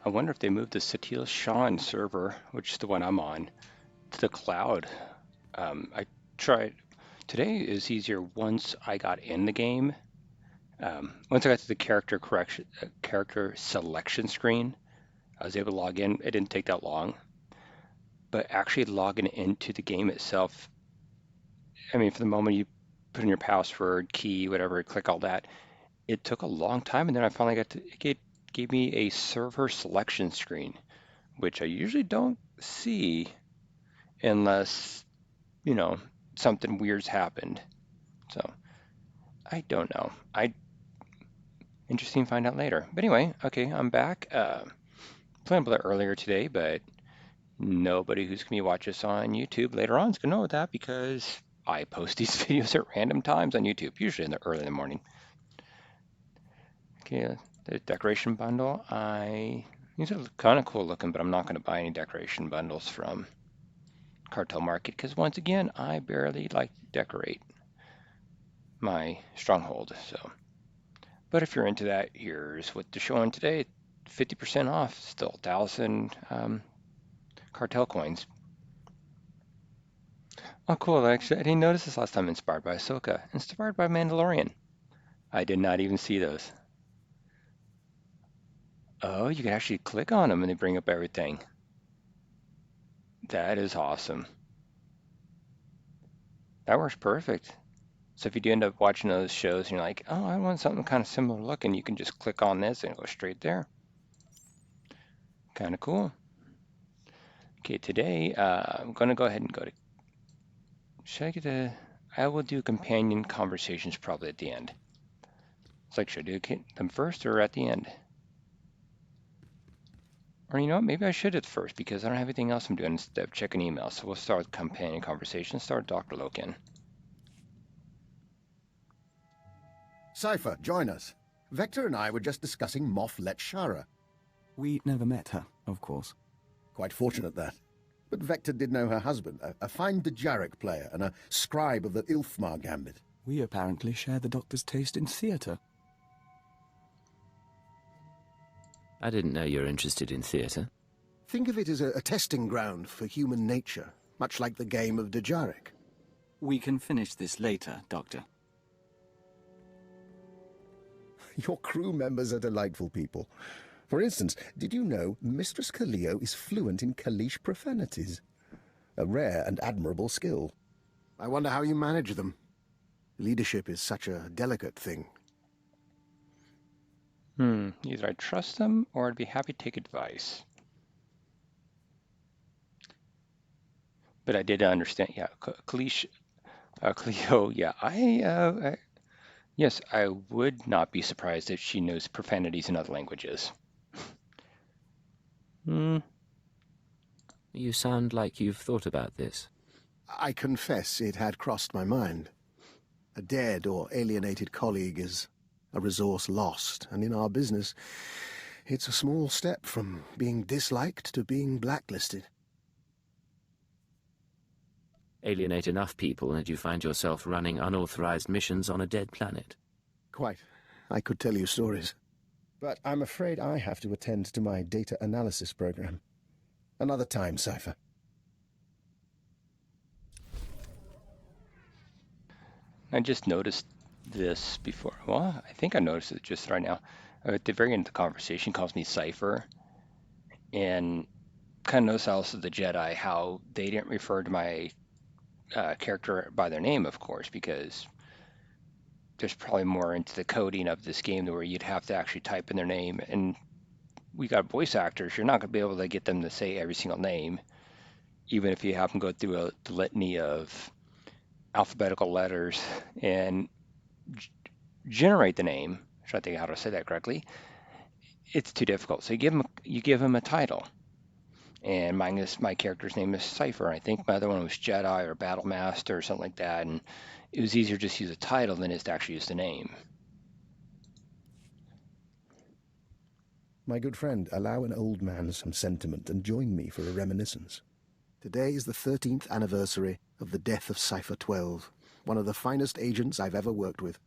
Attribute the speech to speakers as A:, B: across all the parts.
A: I wonder if they moved the Satil Sean server, which is the one I'm on, to the cloud. I tried. Today is easier once I got in the game. Once I got to the character selection screen, I was able to log in. It didn't take that long, but actually logging into the game itself, I mean, for the moment you put in your password, key, whatever, click all that, it took a long time, and then I finally got to, it gave me a server selection screen, which I usually don't see unless, you know, something weird's happened. So I don't know. Interesting to find out later. But anyway, okay, I'm back. Planned a little earlier today, but nobody who's going to watch us on YouTube later on is going to know that because I post these videos at random times on YouTube, usually in the early in the morning. Okay, the decoration bundle. These are kind of cool looking, but I'm not going to buy any decoration bundles from Cartel Market because once again, I barely like to decorate my stronghold. So, but if you're into that, here's what they're showing today: 50% off, still 1,000 Cartel coins. Oh, cool. Actually, I didn't notice this last time. Inspired by Ahsoka, inspired by Mandalorian. I did not even see those. Oh, you can actually click on them and they bring up everything. That is awesome. That works perfect. So if you do end up watching those shows and you're like, oh, I want something kind of similar looking, you can just click on this and go straight there. Kind of cool. Okay, today I'm going to go ahead and go to, should I get a, I will do companion conversations probably at the end. It's like, should I do them first or at the end? Or you know what, maybe I should at first because I don't have anything else I'm doing instead of checking emails. So we'll start with companion conversations, start with Dr. Lokin.
B: Cypher, join us. Vector and I were just discussing Moff Letshara.
C: We never met her, of course.
B: Quite fortunate that. But Vector did know her husband, a fine Dejarik player and a scribe of the Ilfmar Gambit.
C: We apparently share the Doctor's taste in theatre.
D: I didn't know you were interested in theatre.
B: Think of it as a testing ground for human nature, much like the game of Dejarik.
C: We can finish this later, Doctor.
B: Your crew members are delightful people. For instance, did you know Mistress Kaliyo is fluent in Kalish profanities? A rare and admirable skill. I wonder how you manage them. Leadership is such a delicate thing.
A: Either I trust them or I'd be happy to take advice. But I did understand, yeah, Kaliyo, yeah, yes, I would not be surprised if she knows profanities in other languages.
D: You sound like you've thought about this.
B: I confess it had crossed my mind. A dead or alienated colleague is a resource lost, and in our business, it's a small step from being disliked to being blacklisted.
D: Alienate enough people and you find yourself running unauthorized missions on a dead planet.
B: Quite. I could tell you stories. But I'm afraid I have to attend to my data analysis program. Another time, Cypher.
A: I just noticed this before. Well, I think I noticed it just right now. At the very end of the conversation, calls me Cypher, and kind of noticed also the Jedi how they didn't refer to my character by their name, of course, because there's probably more into the coding of this game where you'd have to actually type in their name. And we got voice actors. You're not going to be able to get them to say every single name, even if you have them go through a litany of alphabetical letters and generate the name. I'm trying to think how to say that correctly. It's too difficult. So you give them a title. And my character's name is Cypher. I think my other one was Jedi or Battle Master or something like that. And it was easier just to use a title than it is to actually use the name.
B: My good friend, allow an old man some sentiment and join me for a reminiscence. Today is the 13th anniversary of the death of Cypher 12, one of the finest agents I've ever worked with.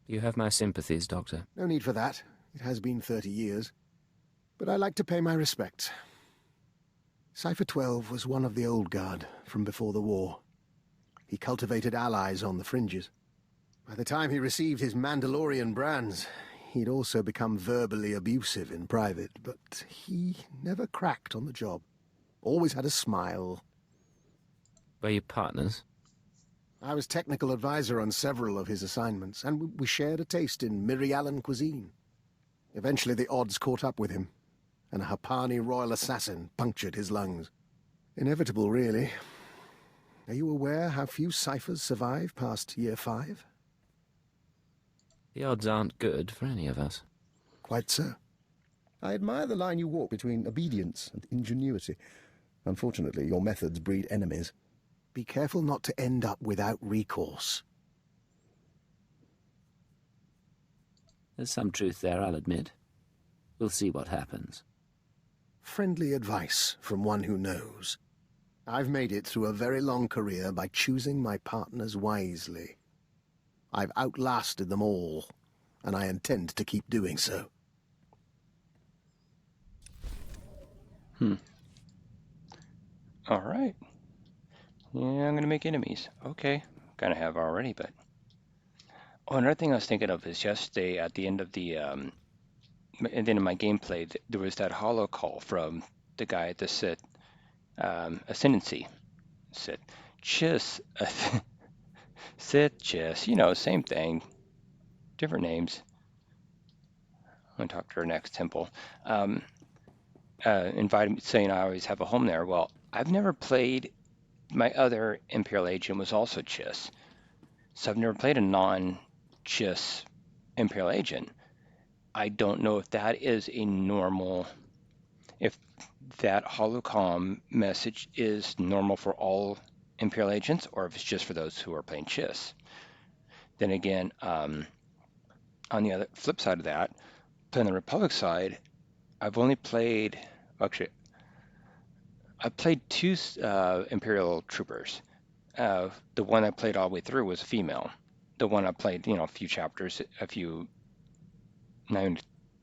D: You have my sympathies, Doctor.
B: No need for that. It has been 30 years. but I like to pay my respects. Cypher 12 was one of the old guard from before the war. He cultivated allies on the fringes. By the time he received his Mandalorian brands, he'd also become verbally abusive in private, but he never cracked on the job. Always had a smile.
D: Were you partners?
B: I was technical advisor on several of his assignments, and we shared a taste in Mirialan cuisine. Eventually the odds caught up with him, and a Hapani royal assassin punctured his lungs. Inevitable, really. Are you aware how few ciphers survive past year 5?
D: The odds aren't good for any of us.
B: Quite so. I admire the line you walk between obedience and ingenuity. Unfortunately, your methods breed enemies. Be careful not to end up without recourse.
D: There's some truth there, I'll admit. We'll see what happens.
B: Friendly advice from one who knows. I've made it through a very long career by choosing my partners wisely. I've outlasted them all, and I intend to keep doing so.
A: All right. Yeah, I'm going to make enemies. Okay. Kind of have already, but... Oh, another thing I was thinking of is yesterday at the end of my gameplay, there was that holo call from the guy at the Sith Ascendancy. Sith. Chiss. Sith, Chiss. You know, same thing. Different names. I'm going to talk to her next temple. Invited me, saying I always have a home there. Well, I've never played... My other Imperial agent was also Chiss. So I've never played a non-Chiss Imperial agent. I don't know if that is a normal... If that holocom message is normal for all Imperial agents, or if it's just for those who are playing Chiss. Then again, on the other flip side of that, playing the Republic side, I've only played... Actually, I played 2 Imperial troopers. The one I played all the way through was a female. The one I played, a few chapters, now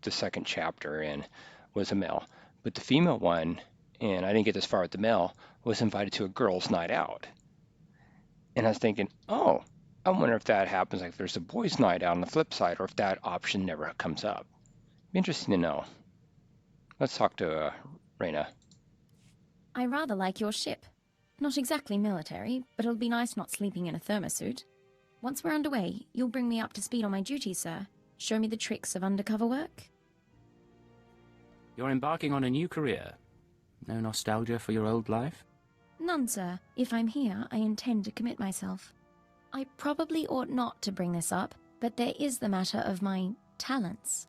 A: the second chapter in, was a male. But the female one, and I didn't get this far with the male, was invited to a girls' night out. And I was thinking, oh, I wonder if that happens, like if there's a boys' night out on the flip side, or if that option never comes up. Be interesting to know. Let's talk to Raina.
E: I rather like your ship. Not exactly military, but it'll be nice not sleeping in a thermosuit. Once we're underway, you'll bring me up to speed on my duties, sir. Show me the tricks of undercover work.
D: You're embarking on a new career. No nostalgia for your old life?
E: None, sir. If I'm here, I intend to commit myself. I probably ought not to bring this up, but there is the matter of my talents.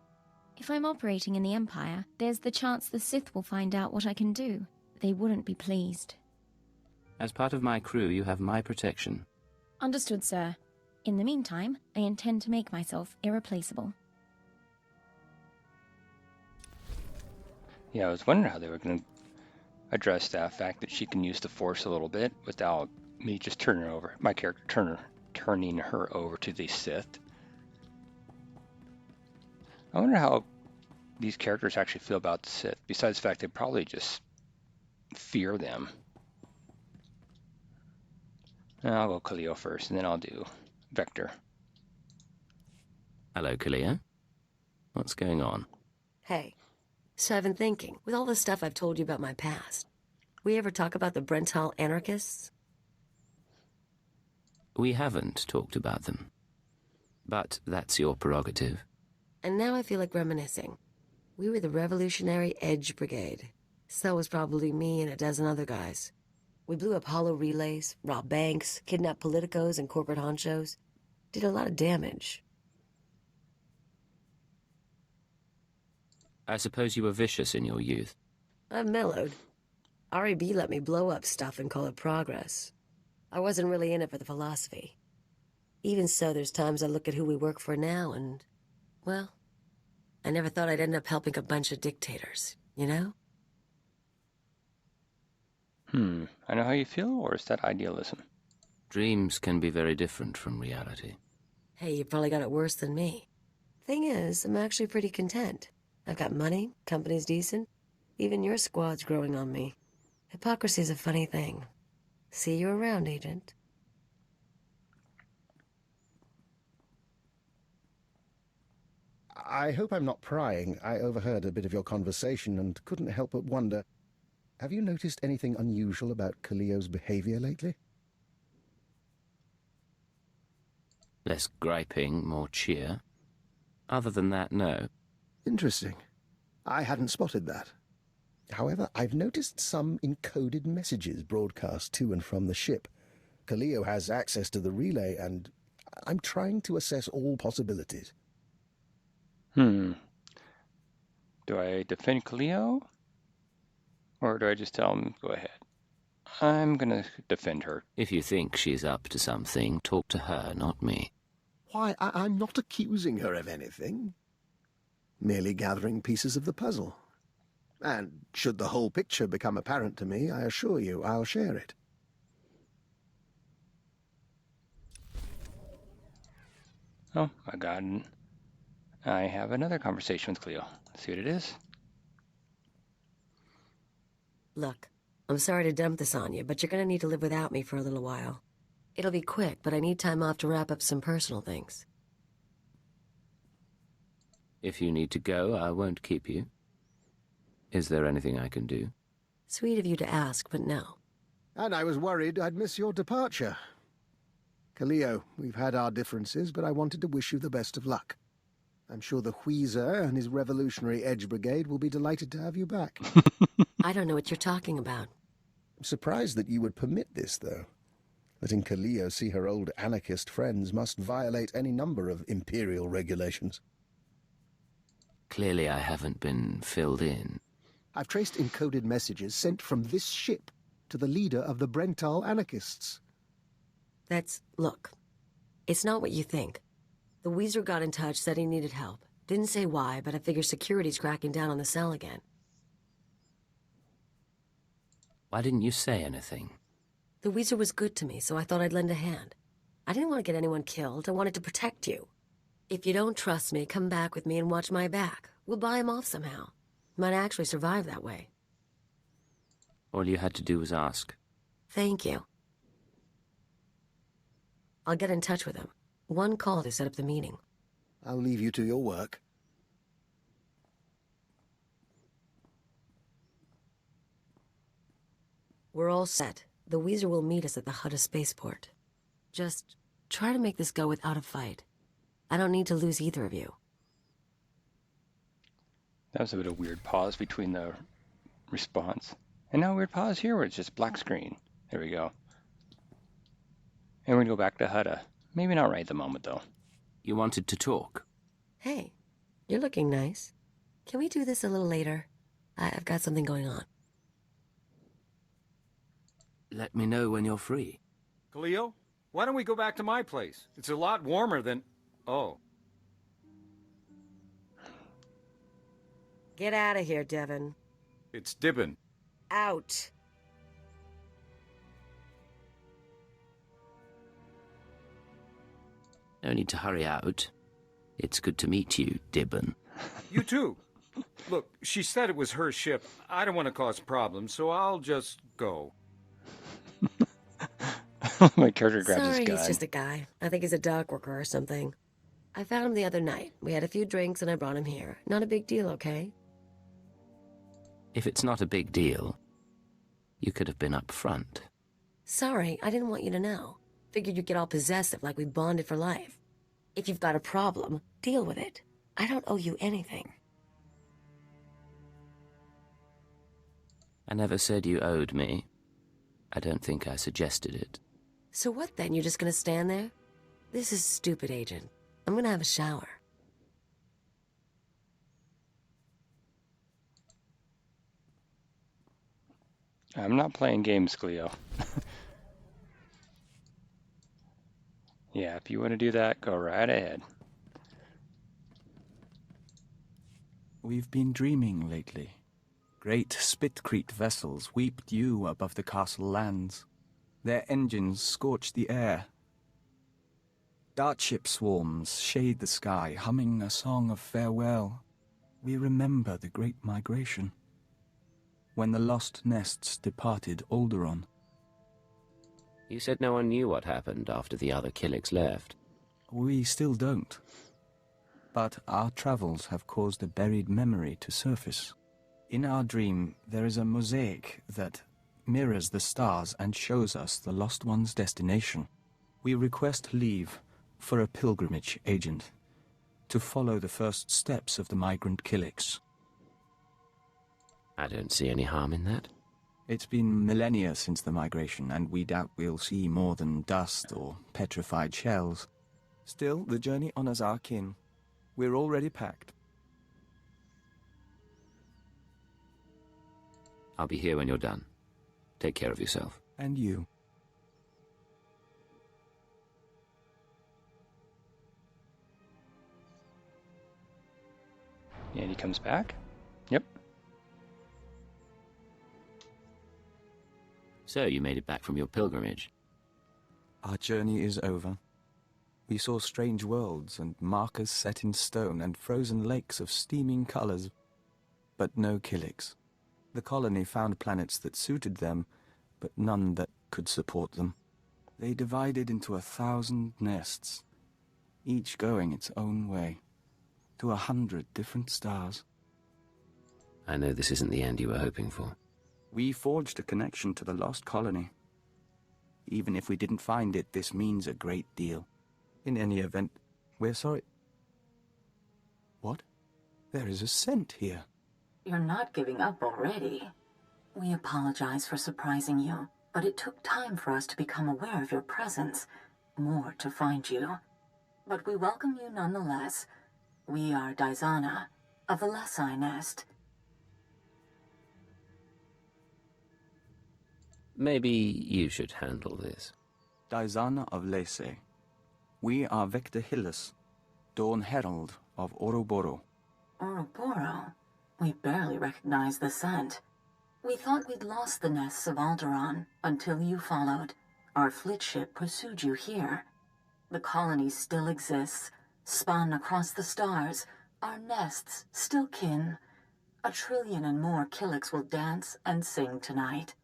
E: If I'm operating in the Empire, there's the chance the Sith will find out what I can do. They wouldn't be pleased.
D: As part of my crew, you have my protection.
E: Understood, sir. In the meantime, I intend to make myself irreplaceable.
A: Yeah, I was wondering how they were going to address that fact that she can use the Force a little bit without me just turning her over, my character turning her over to the Sith. I wonder how these characters actually feel about the Sith, besides the fact they probably just fear them. I'll go Kaliyo first, and then I'll do Vector.
D: Hello, Kaliyo. What's going on?
F: Hey, so I've been thinking, with all the stuff I've told you about my past, we ever talk about the Brental anarchists?
D: We haven't talked about them. But that's your prerogative.
F: And now I feel like reminiscing. We were the Revolutionary Edge Brigade. So was probably me and a dozen other guys. We blew up holo relays, robbed banks, kidnapped politicos and corporate honchos. Did a lot of damage.
D: I suppose you were vicious in your youth.
F: I've mellowed. RAB let me blow up stuff and call it progress. I wasn't really in it for the philosophy. Even so, there's times I look at who we work for now and, well, I never thought I'd end up helping a bunch of dictators, you know?
A: I know how you feel, or is that idealism?
D: Dreams can be very different from reality.
F: Hey, you probably got it worse than me. Thing is, I'm actually pretty content. I've got money, company's decent. Even your squad's growing on me. Hypocrisy's a funny thing. See you around, Agent.
B: I hope I'm not prying. I overheard a bit of your conversation and couldn't help but wonder, have you noticed anything unusual about Kaliyo's behavior lately?
D: Less griping, more cheer. Other than that, no.
B: Interesting. I hadn't spotted that. However, I've noticed some encoded messages broadcast to and from the ship. Kaliyo has access to the relay, and I'm trying to assess all possibilities.
A: Do I defend Kaliyo? Or do I just tell him, go ahead? I'm gonna defend her.
D: If you think she's up to something, talk to her, not me.
B: Why, I'm not accusing her of anything. Merely gathering pieces of the puzzle. And should the whole picture become apparent to me, I assure you I'll share it.
A: Oh, I have another conversation with Kaliyo. Let's see what it is.
F: Look, I'm sorry to dump this on you, but you're gonna need to live without me for a little while. It'll be quick, but I need time off to wrap up some personal things.
D: If you need to go, I won't keep you. Is there anything I can do?
F: Sweet of you to ask, but no.
B: And I was worried I'd miss your departure. Kaliyo, we've had our differences, but I wanted to wish you the best of luck. I'm sure the Wheezer and his Revolutionary Edge Brigade will be delighted to have you back.
F: I don't know what you're talking about.
B: I'm surprised that you would permit this, though. Letting Kaliyo see her old anarchist friends must violate any number of Imperial regulations.
D: Clearly I haven't been filled in.
B: I've traced encoded messages sent from this ship to the leader of the Brental anarchists.
F: Look, it's not what you think. The Weezer got in touch, said he needed help. Didn't say why, but I figure security's cracking down on the cell again.
D: Why didn't you say anything?
F: The Weezer was good to me, so I thought I'd lend a hand. I didn't want to get anyone killed. I wanted to protect you. If you don't trust me, come back with me and watch my back. We'll buy him off somehow. Might actually survive that way.
D: All you had to do was ask.
F: Thank you. I'll get in touch with him. One call to set up the meeting.
B: I'll leave you to your work.
F: We're all set. The Weezer will meet us at the Hutta spaceport. Just try to make this go without a fight. I don't need to lose either of you.
A: That was a bit of a weird pause between the response. And now a weird pause here where it's just black screen. There we go. And we're going to go back to Hutta. Maybe not right at the moment, though.
D: You wanted to talk?
F: Hey, you're looking nice. Can we do this a little later? I've got something going on.
D: Let me know when you're free.
G: Kaliyo, why don't we go back to my place? It's a lot warmer than... Oh.
F: Get out of here, Devin.
G: It's Dibbin.
F: Out.
D: No need to hurry out. It's good to meet you, Dibbin.
G: You too. Look, she said it was her ship. I don't want to cause problems, so I'll just go.
A: My character grabs
F: Sorry,
A: his gun.
F: he's just a guy. I think he's a dock worker or something. I found him the other night. We had a few drinks and I brought him here. Not a big deal, okay?
D: If it's not a big deal, you could have been up front.
F: Sorry, I didn't want you to know. Figured you'd get all possessive like we bonded for life. If you've got a problem, deal with it. I don't owe you anything.
D: I never said you owed me. I don't think I suggested it.
F: So what then? You're just gonna stand there? This is stupid, Agent. I'm gonna have a shower.
A: I'm not playing games, Kaliyo. Yeah, if you want to do that, go right ahead.
C: We've been dreaming lately. Great Spitcrete vessels weep dew above the castle lands. Their engines scorch the air. Dartship swarms shade the sky, humming a song of farewell. We remember the Great Migration, when the lost nests departed Alderaan.
D: You said no one knew what happened after the other Killiks left.
C: We still don't. But our travels have caused a buried memory to surface. In our dream, there is a mosaic that mirrors the stars and shows us the Lost One's destination. We request leave for a pilgrimage, Agent, to follow the first steps of the migrant Killiks.
D: I don't see any harm in that.
C: It's been millennia since the migration, and we doubt we'll see more than dust or petrified shells. Still, the journey honors our kin. We're already packed.
D: I'll be here when you're done. Take care of yourself.
C: And you.
A: And he comes back? Yep.
D: So, you made it back from your pilgrimage.
C: Our journey is over. We saw strange worlds and markers set in stone and frozen lakes of steaming colors, but no Killiks. The colony found planets that suited them, but none that could support them. They divided into 1,000 nests, each going its own way, to 100 different stars.
D: I know this isn't the end you were hoping for.
C: We forged a connection to the lost colony. Even if we didn't find it, this means a great deal. In any event, we're sorry. What? There is a scent here.
H: You're not giving up already. We apologize for surprising you, but it took time for us to become aware of your presence, more to find you. But we welcome you nonetheless. We are Daizana, of the Lesai Nest.
D: Maybe you should handle this.
C: Daizana of Lese. We are Vector Hillis, Dawn Herald of Oroboro.
H: Oroboro? We barely recognize the scent. We thought we'd lost the nests of Alderaan until you followed. Our fleet ship pursued you here. The colony still exists, spun across the stars. Our nests still kin. 1 trillion and more Killiks will dance and sing tonight.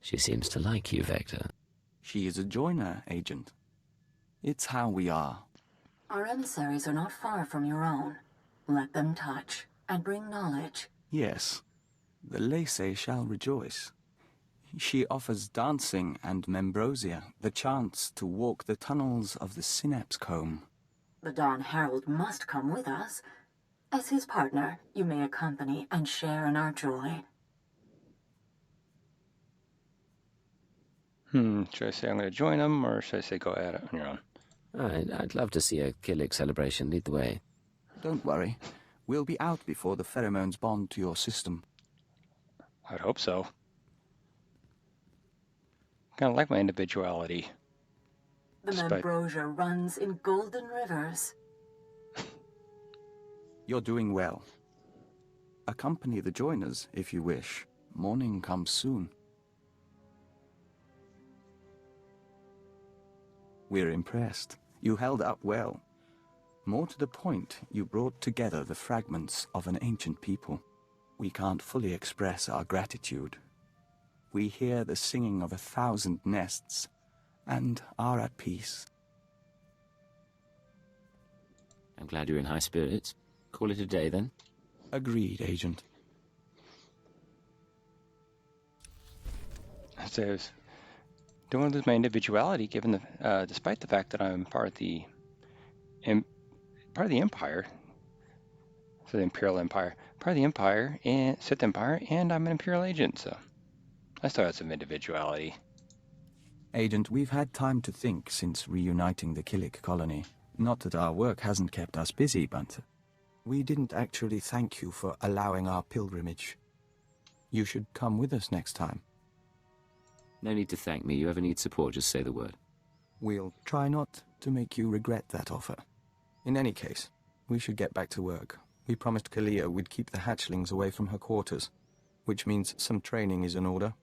D: She seems to like you, Vector.
C: She is a joiner, Agent. It's how we are.
H: Our emissaries are not far from your own. Let them touch and bring knowledge.
C: Yes, the Lese shall rejoice. She offers dancing and Membrosia the chance to walk the tunnels of the Synapse Comb.
H: The Dawn Herald must come with us. As his partner, you may accompany and share in our joy.
A: Should I say I'm going to join them, or should I say go at it on your own?
D: I'd love to see a Killik celebration lead the way.
C: Don't worry. We'll be out before the pheromones bond to your system.
A: I'd hope so. Kind of like my individuality.
H: The Membrosia runs in golden rivers.
C: You're doing well. Accompany the joiners, if you wish. Morning comes soon. We're impressed. You held up well. More to the point, you brought together the fragments of an ancient people. We can't fully express our gratitude. We hear the singing of 1,000 nests, and are at peace.
D: I'm glad you're in high spirits. Call it a day, then.
C: Agreed, Agent.
A: So I don't want to lose my individuality, given the, despite the fact that I'm part of the Empire, so the Imperial Empire, part of the Empire and Sith Empire, and I'm an Imperial agent, so I still have some individuality.
C: Agent, we've had time to think since reuniting the Killik colony. Not that our work hasn't kept us busy, but we didn't actually thank you for allowing our pilgrimage. You should come with us next time.
D: No need to thank me. You ever need support, just say the word.
C: We'll try not to make you regret that offer. In any case, we should get back to work. We promised Kaliyo we'd keep the hatchlings away from her quarters, which means some training is in order.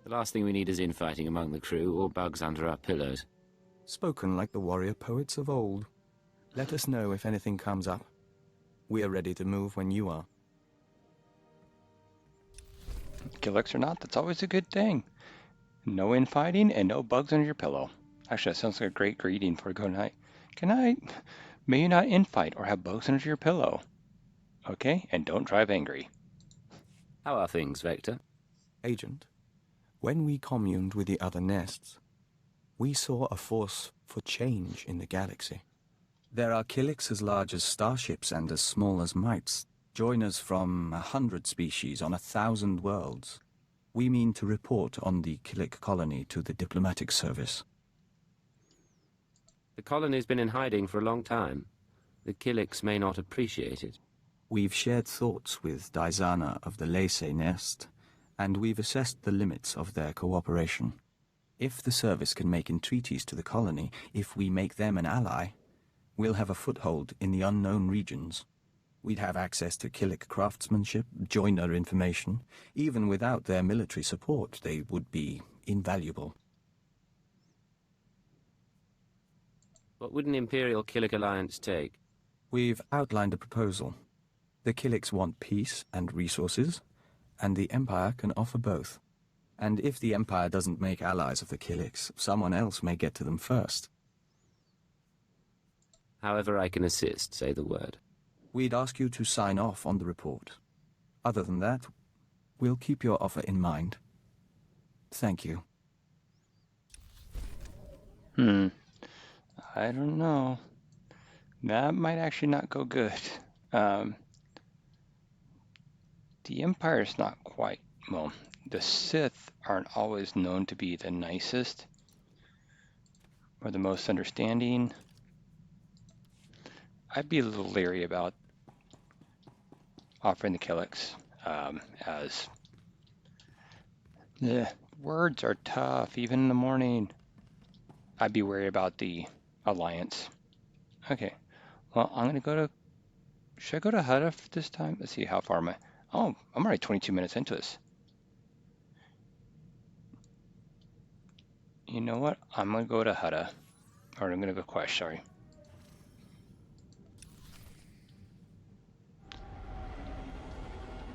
D: The last thing we need is infighting among the crew or bugs under our pillows.
C: Spoken like the warrior poets of old. Let us know if anything comes up. We are ready to move when you are.
A: Killix or not, that's always a good thing. No infighting and no bugs under your pillow. Actually, that sounds like a great greeting for a good night. Good night. May you not infight or have bugs under your pillow. Okay, and don't drive angry.
D: How are things, Vector?
C: Agent, when we communed with the other nests, we saw a force for change in the galaxy. There are Killix as large as starships and as small as mites, joiners from 100 species on 1,000 worlds. We mean to report on the Killik colony to the diplomatic service.
D: The colony's been in hiding for a long time. The Killix may not appreciate it.
C: We've shared thoughts with Daizana of the Lacey nest, and we've assessed the limits of their cooperation. If the service can make entreaties to the colony, if we make them an ally, we'll have a foothold in the unknown regions. We'd have access to Killik craftsmanship, joiner information. Even without their military support, they would be invaluable.
D: What would an Imperial Killik alliance take?
C: We've outlined a proposal. The Killix want peace and resources, and the Empire can offer both. And if the Empire doesn't make allies of the Killix, someone else may get to them first.
D: However I can assist, say the word.
C: We'd ask you to sign off on the report. Other than that, we'll keep your offer in mind. Thank you.
A: I don't know. That might actually not go good. The Empire's not quite, well, the Sith aren't always known to be the nicest or the most understanding. I'd be a little leery about offering the Killix, as the words are tough, even in the morning. I'd be worried about the alliance. Okay, well, I'm gonna go to, should I go to Hutta this time? Let's see, how far am I? Oh, I'm already 22 minutes into this. You know what? I'm gonna go to Hutta, or I'm gonna go Quesh, sorry.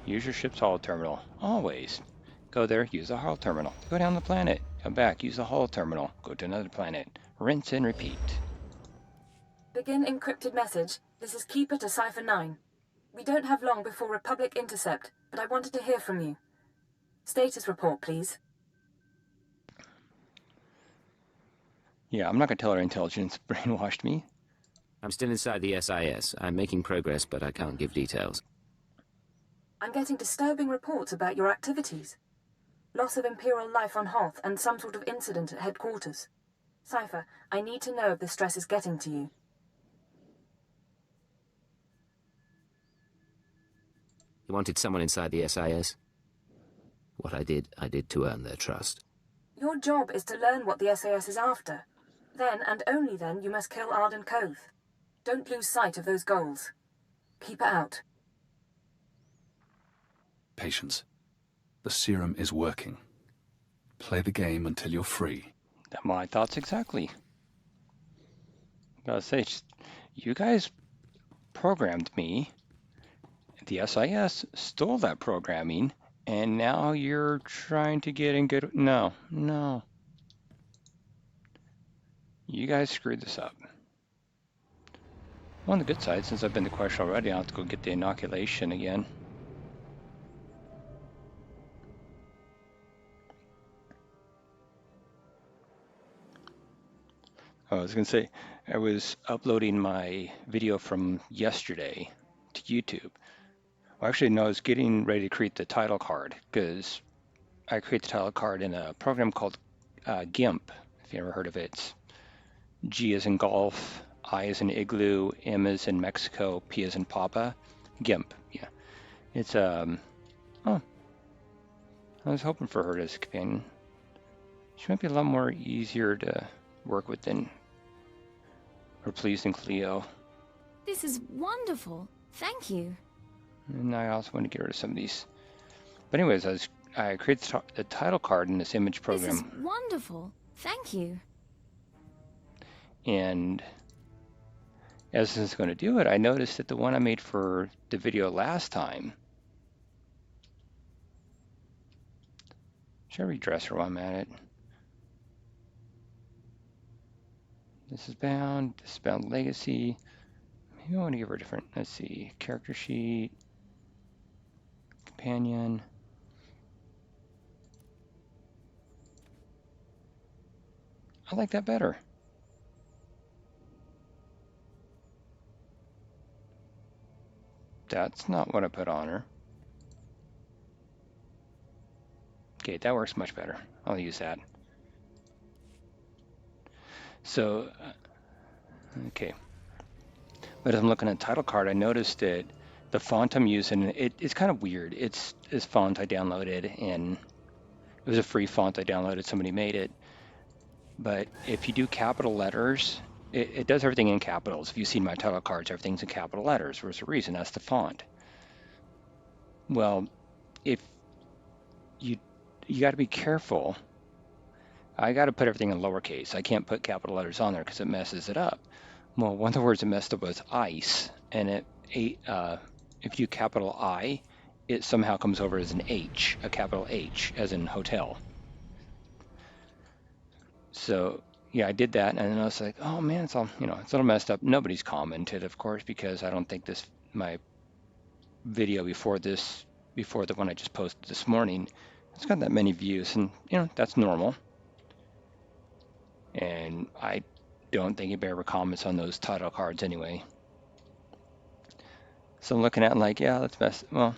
A: Use your ship's holoterminal. Always. Go there, use the holoterminal. Go down the planet. Come back, use the holoterminal. Go to another planet. Rinse and repeat.
I: Begin encrypted message. This is Keeper to Cipher 9. We don't have long before Republic intercept, but I wanted to hear from you. Status report, please.
A: Yeah, I'm not going to tell her intelligence brainwashed me.
D: I'm still inside the SIS. I'm making progress, but I can't give details.
I: I'm getting disturbing reports about your activities. Loss of Imperial life on Hoth and some sort of incident at headquarters. Cipher, I need to know if the stress is getting to you.
D: You wanted someone inside the SIS? What I did to earn their trust.
I: Your job is to learn what the SAS is after. Then, and only then, you must kill Ardun Kothe. Don't lose sight of those goals. Keep it out.
J: Patience. The serum is working. Play the game until you're free.
A: That's my thoughts exactly. I gotta say, you guys programmed me. The SIS stole that programming, and now you're trying to get in good... No. You guys screwed this up. On the good side, since I've been to Quesh already, I'll have to go get the inoculation again. I was going to say, I was uploading my video from yesterday to YouTube. Well, actually, no, I was getting ready to create the title card, because I create the title card in a program called GIMP, if you ever heard of it. It's G as in golf, I as in igloo, M as in Mexico, P as in Papa. GIMP, yeah. It's, oh, I was hoping for her as a companion. She might be a lot more easier to work with than, or pleased than Kaliyo.
E: This is wonderful. Thank you.
A: And I also want to get rid of some of these. But anyways, I created the title card in this image program.
E: This is wonderful. Thank you.
A: And as this is going to do it, I noticed that the one I made for the video last time, should I redress her while I'm at it? This is bound legacy. Maybe I want to give her a different, let's see, character sheet, companion. I like that better. That's not what I put on her. Okay, that works much better. I'll use that. So, okay. But as I'm looking at the title card, I noticed that the font I'm using, it's kind of weird. It's this font I downloaded, and it was a free font I downloaded. Somebody made it. But if you do capital letters, it does everything in capitals. If you've seen my title cards, everything's in capital letters. There's a reason. That's the font. Well, if you got to be careful. I got to put everything in lowercase. I can't put capital letters on there because it messes it up. Well, one of the words it messed up was ice, and if you do capital I, it somehow comes over as an H, a capital H, as in hotel. So yeah, I did that, and then I was like, oh man, it's all, it's a little messed up. Nobody's commented, of course, because I don't think my video before the one I just posted this morning, it's got that many views, and that's normal. And I don't think anybody ever comments on those title cards anyway. So I'm looking at it like, yeah, let's mess. Well,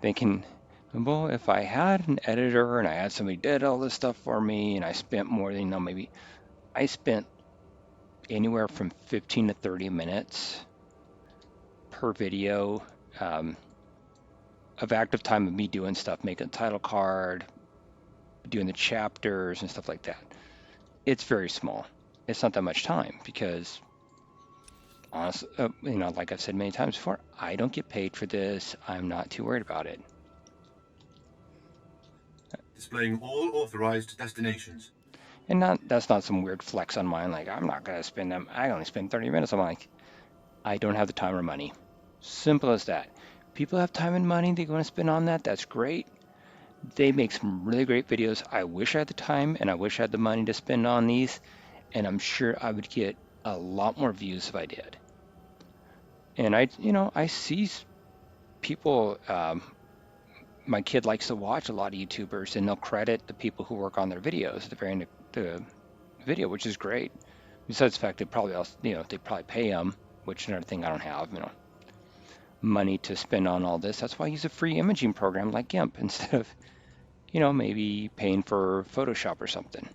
A: thinking, well, if I had an editor and I had somebody did all this stuff for me, and I spent more than, maybe I spent anywhere from 15 to 30 minutes per video of active time of me doing stuff, making a title card, doing the chapters and stuff like that. It's very small. It's not that much time because, honestly, like I've said many times before, I don't get paid for this. I'm not too worried about it.
K: Displaying all authorized destinations.
A: And that's not some weird flex on mine, like, I'm not going to spend them. I only spend 30 minutes. I'm like, I don't have the time or money. Simple as that. People have time and money they want to spend on that. That's great. They make some really great videos. I wish I had the time and I wish I had the money to spend on these. And I'm sure I would get a lot more views if I did. And I see people, my kid likes to watch a lot of YouTubers, and they'll credit the people who work on their videos at the very end of the video, which is great. Besides the fact they probably also, they probably pay them, which is another thing I don't have, money to spend on all this. That's why I use a free imaging program like GIMP instead of, maybe paying for Photoshop or something.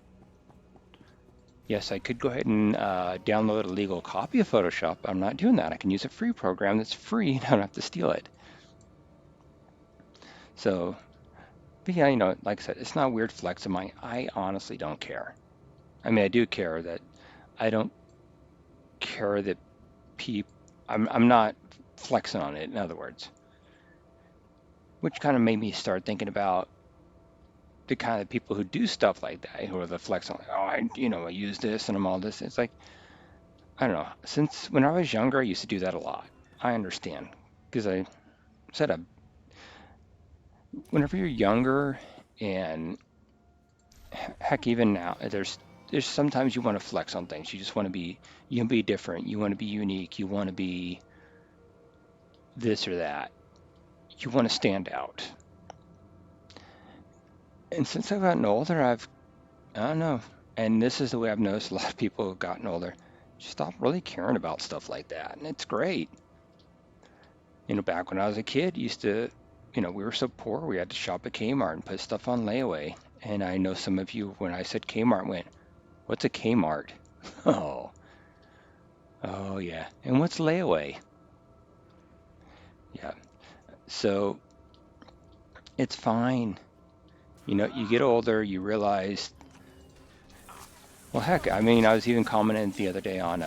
A: Yes, I could go ahead and download a legal copy of Photoshop. I'm not doing that. I can use a free program that's free and I don't have to steal it. So, but yeah, like I said, it's not a weird flex of mine. I honestly don't care. I mean, I do care that I don't care that I'm not flexing on it, in other words. Which kind of made me start thinking about the kind of people who do stuff like that, who are the flex on, like, oh, I use this and I'm all this. It's like, I don't know. Since when I was younger, I used to do that a lot. I understand, because I said whenever you're younger, and heck, even now, there's sometimes you want to flex on things. You just want to be different. You want to be unique. You want to be this or that. You want to stand out. And since I've gotten older, I don't know. And this is the way I've noticed a lot of people who've gotten older just stop really caring about stuff like that. And it's great. Back when I was a kid, used to, we were so poor, we had to shop at Kmart and put stuff on layaway. And I know some of you, when I said Kmart, went, what's a Kmart? Oh yeah. And what's layaway? Yeah. So it's fine. You get older, you realize, well, heck, I mean, I was even commenting the other day on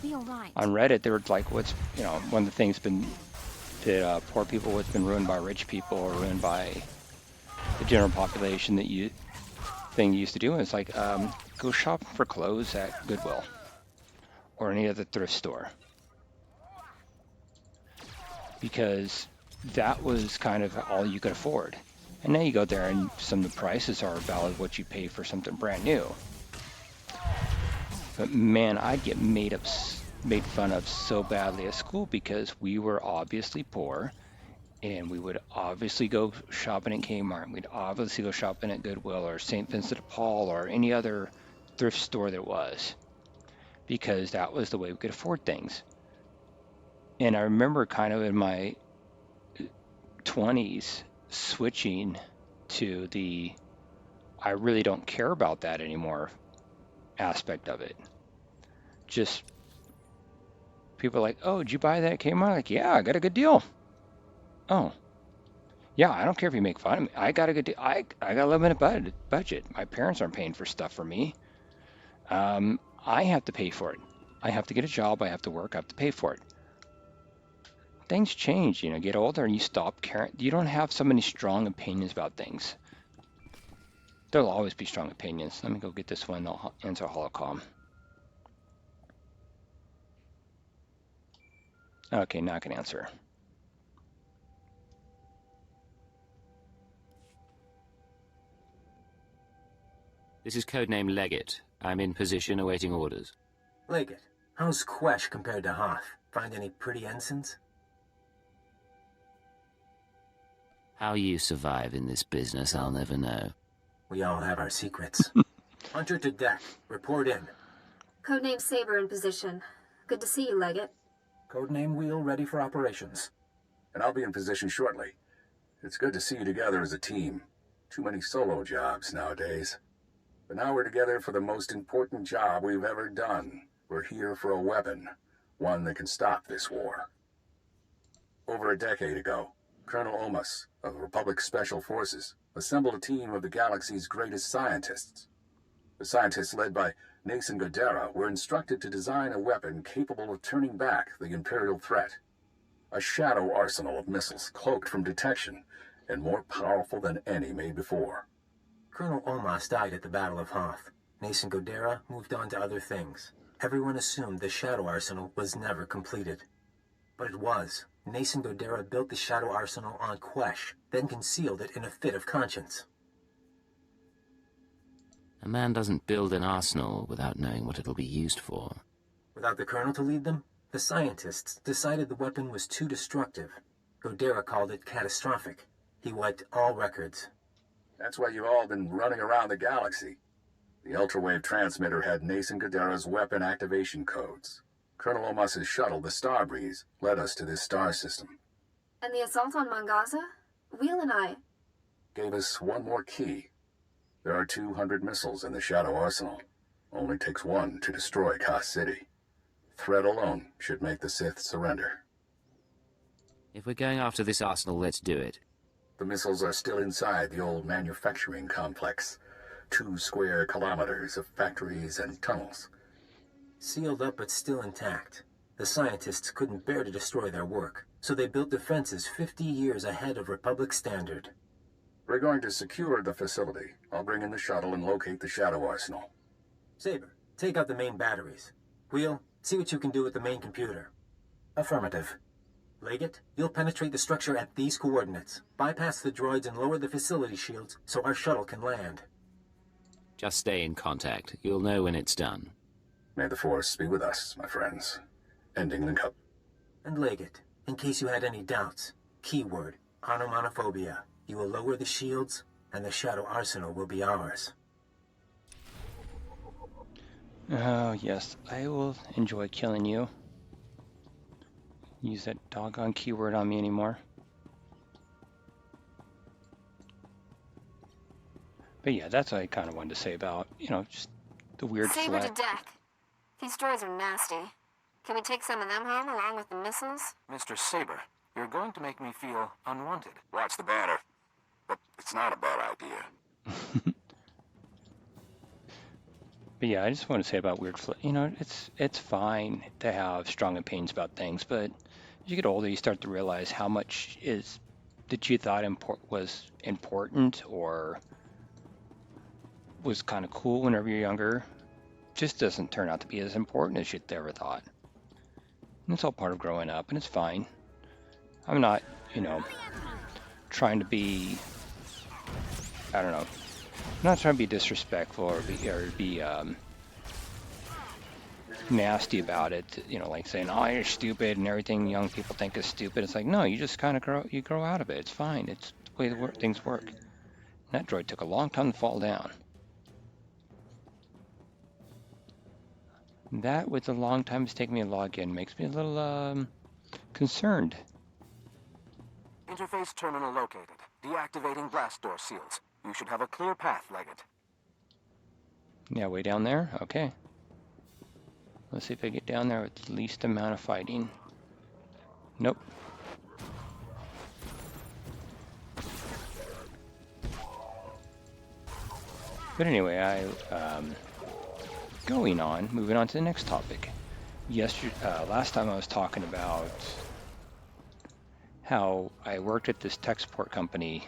A: Reddit. They were like, what's, one of the things that poor people, what's been ruined by rich people or ruined by the general population that you used to do. And it's like, go shop for clothes at Goodwill or any other thrift store. Because that was kind of all you could afford. And now you go there and some of the prices are about what you pay for something brand new. But man, I'd get made fun of so badly at school because we were obviously poor, and we would obviously go shopping at Kmart. We'd obviously go shopping at Goodwill or St. Vincent de Paul or any other thrift store there was, because that was the way we could afford things. And I remember kind of in my 20s switching to the I really don't care about that anymore aspect of it. Just people are like, oh, did you buy that at Kmart? Like, yeah, I got a good deal. Oh, yeah, I don't care if you make fun of me. I got a good deal. I got a limited budget. My parents aren't paying for stuff for me. I have to pay for it. I have to get a job. I have to work. I have to pay for it. Things change, get older and you stop caring. You don't have so many strong opinions about things. There'll always be strong opinions. Let me go get this one. I'll answer holocom. Okay, now I can answer.
D: This is codename Legate. I'm in position awaiting orders.
L: Legate, how's Quesh compared to Hoth? Find any pretty ensigns?
D: How you survive in this business, I'll never know.
L: We all have our secrets. Hunter to deck. Report in.
I: Codename Saber in position. Good to see you, Legate.
L: Codename Wheel ready for operations.
M: And I'll be in position shortly. It's good to see you together as a team. Too many solo jobs nowadays. But now we're together for the most important job we've ever done. We're here for a weapon. One that can stop this war. Over a decade ago, Colonel Omas of the Republic Special Forces assembled a team of the galaxy's greatest scientists. The scientists, led by Nason Godera, were instructed to design a weapon capable of turning back the Imperial threat. A shadow arsenal of missiles cloaked from detection and more powerful than any made before.
L: Colonel Omas died at the Battle of Hoth. Nason Godera moved on to other things. Everyone assumed the shadow arsenal was never completed. But it was. Nason Godera built the shadow arsenal on Quesh, then concealed it in a fit of conscience.
D: A man doesn't build an arsenal without knowing what it'll be used for.
L: Without the Colonel to lead them, the scientists decided the weapon was too destructive. Godera called it catastrophic. He wiped all records.
M: That's why you've all been running around the galaxy. The ultrawave transmitter had Nason Godera's weapon activation codes. Colonel Omas's shuttle, the Starbreeze, led us to this star system.
I: And the assault on Mangaza? Wheel and I...
M: Gave us one more key. There are 200 missiles in the Shadow Arsenal. Only takes one to destroy Kothe City. Threat alone should make the Sith surrender.
D: If we're going after this arsenal, let's do it.
M: The missiles are still inside the old manufacturing complex. 2 square kilometers of factories and tunnels.
L: Sealed up but still intact. The scientists couldn't bear to destroy their work, so they built defenses 50 years ahead of Republic standard.
M: We're going to secure the facility. I'll bring in the shuttle and locate the Shadow Arsenal.
L: Saber, take out the main batteries. Wheel, see what you can do with the main computer. Affirmative. Legate, you'll penetrate the structure at these coordinates. Bypass the droids and lower the facility shields so our shuttle can land.
D: Just stay in contact. You'll know when it's done.
M: May the Force be with us, my friends. Ending link up.
L: And Legate, in case you had any doubts, keyword, onomatophobia. You will lower the shields, and the Shadow Arsenal will be ours.
A: Oh, yes, I will enjoy killing you. Use that doggone keyword on me anymore. But yeah, that's what I kind of wanted to say about, just the weird
I: Saber
A: flag.
I: to deck. These droids are nasty. Can we take some of them home along with the missiles?
L: Mr. Saber, you're going to make me feel unwanted.
M: Watch the banner. But it's not a bad idea.
A: But yeah, I just want to say about weird it's fine to have strong opinions about things, but as you get older, you start to realize how much that you thought was important or was kind of cool whenever you're younger just doesn't turn out to be as important as you'd ever thought. And it's all part of growing up, and it's fine. I'm not, you know, trying to be, I don't know, I'm not trying to be disrespectful or be nasty about it, you know, like saying, oh, you're stupid and everything young people think is stupid. It's like, no, you just kind of grow out of it. It's fine. It's the way things work. And that droid took a long time to fall down. That, with the long time it's taken me to log in, makes me a little concerned.
N: Interface terminal located. Deactivating blast door seals. You should have a clear path, Leggett.
A: Yeah, way down there? Okay. Let's see if I get down there with the least amount of fighting. Nope. But anyway, moving on to the next topic. Last time I was talking about how I worked at this tech support company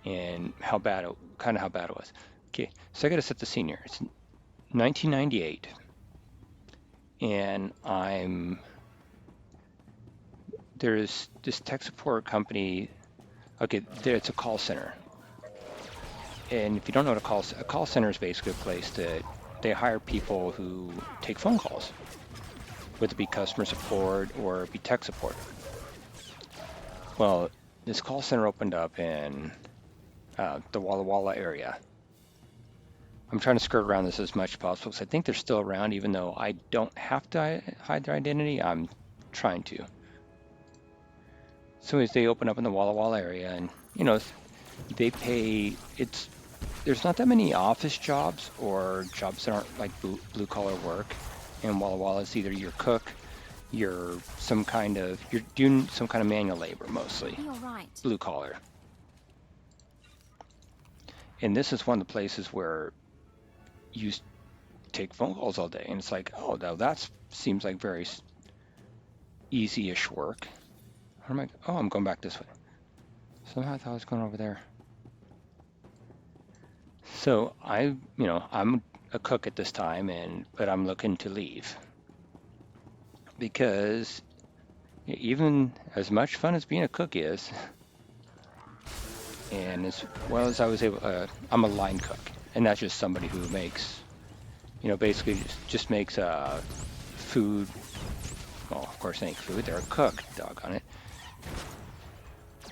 A: and how bad it was. Okay, so I got to set the scene here. It's 1998, and there's this tech support company. Okay, it's a call center. And if you don't know what a call center is basically a place that they hire people who take phone calls, whether it be customer support or be tech support. Well, this call center opened up in the Walla Walla area. I'm trying to skirt around this as much as possible because I think they're still around, even though I don't have to hide their identity. I'm trying to. So as they open up in the Walla Walla area, and you know, they pay. There's not that many office jobs or jobs that aren't like blue collar work. In Walla Walla, it's either you're cook, you're doing some kind of manual labor mostly.
E: You're right.
A: Blue collar. And this is one of the places where you take phone calls all day, and it's like, oh, now that seems like very easy-ish work. I'm like, oh, I'm going back this way. Somehow I thought I was going over there. So I'm a cook at this time, but I'm looking to leave because even as much fun as being a cook is, and as well as I was able, I'm a line cook, and that's just somebody who makes, basically just makes food. Well, of course, they make food. They're a cook, doggone it.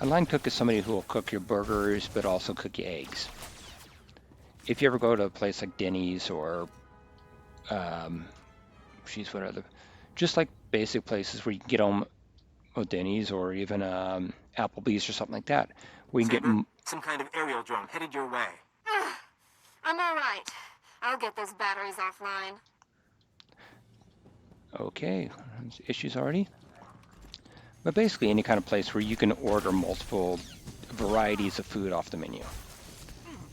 A: A line cook is somebody who will cook your burgers, but also cook your eggs. If you ever go to a place like Denny's or, just like basic places where you can get home, Denny's or even Applebee's or something like that, where you can get
N: some kind of aerial drone headed your way.
O: I'm all right. I'll get those batteries offline.
A: Okay, issues already. But basically any kind of place where you can order multiple varieties of food off the menu.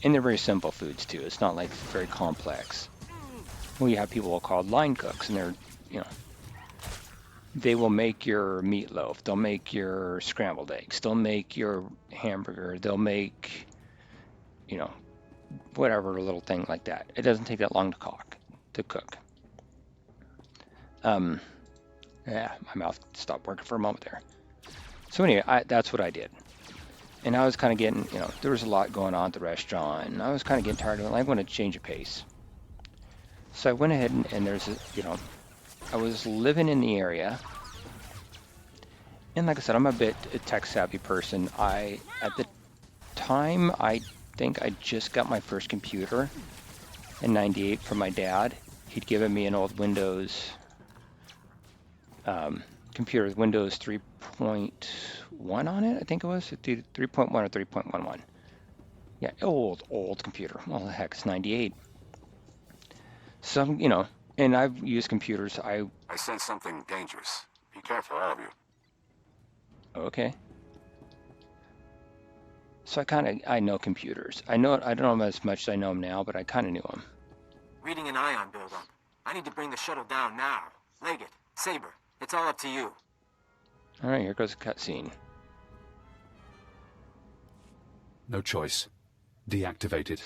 A: And they're very simple foods too. It's not like very complex. Well, you have people called line cooks, and they're, they will make your meatloaf. They'll make your scrambled eggs. They'll make your hamburger. They'll make, whatever little thing like that. It doesn't take that long to cook. My mouth stopped working for a moment there. So anyway, that's what I did. And I was kind of getting, there was a lot going on at the restaurant, and I was kind of getting tired of it. I wanted to change of pace. So I went ahead and there's I was living in the area. And like I said, I'm a bit a tech-savvy person. At the time, I think I just got my first computer in '98 from my dad. He'd given me an old Windows computer with Windows 3.1 on it, I think it was 3.1 or 3.11. Yeah, old computer. Well, the heck, it's '98. So, and I've used computers. I
K: sense something dangerous. Be careful, all of you.
A: Okay. So I know computers. I don't know them as much as I know them now, but I kind of knew them.
N: Reading an ion buildup. I need to bring the shuttle down now. Leggett, Saber, it's all up to you.
A: All right, here goes a cutscene.
J: No choice. Deactivated.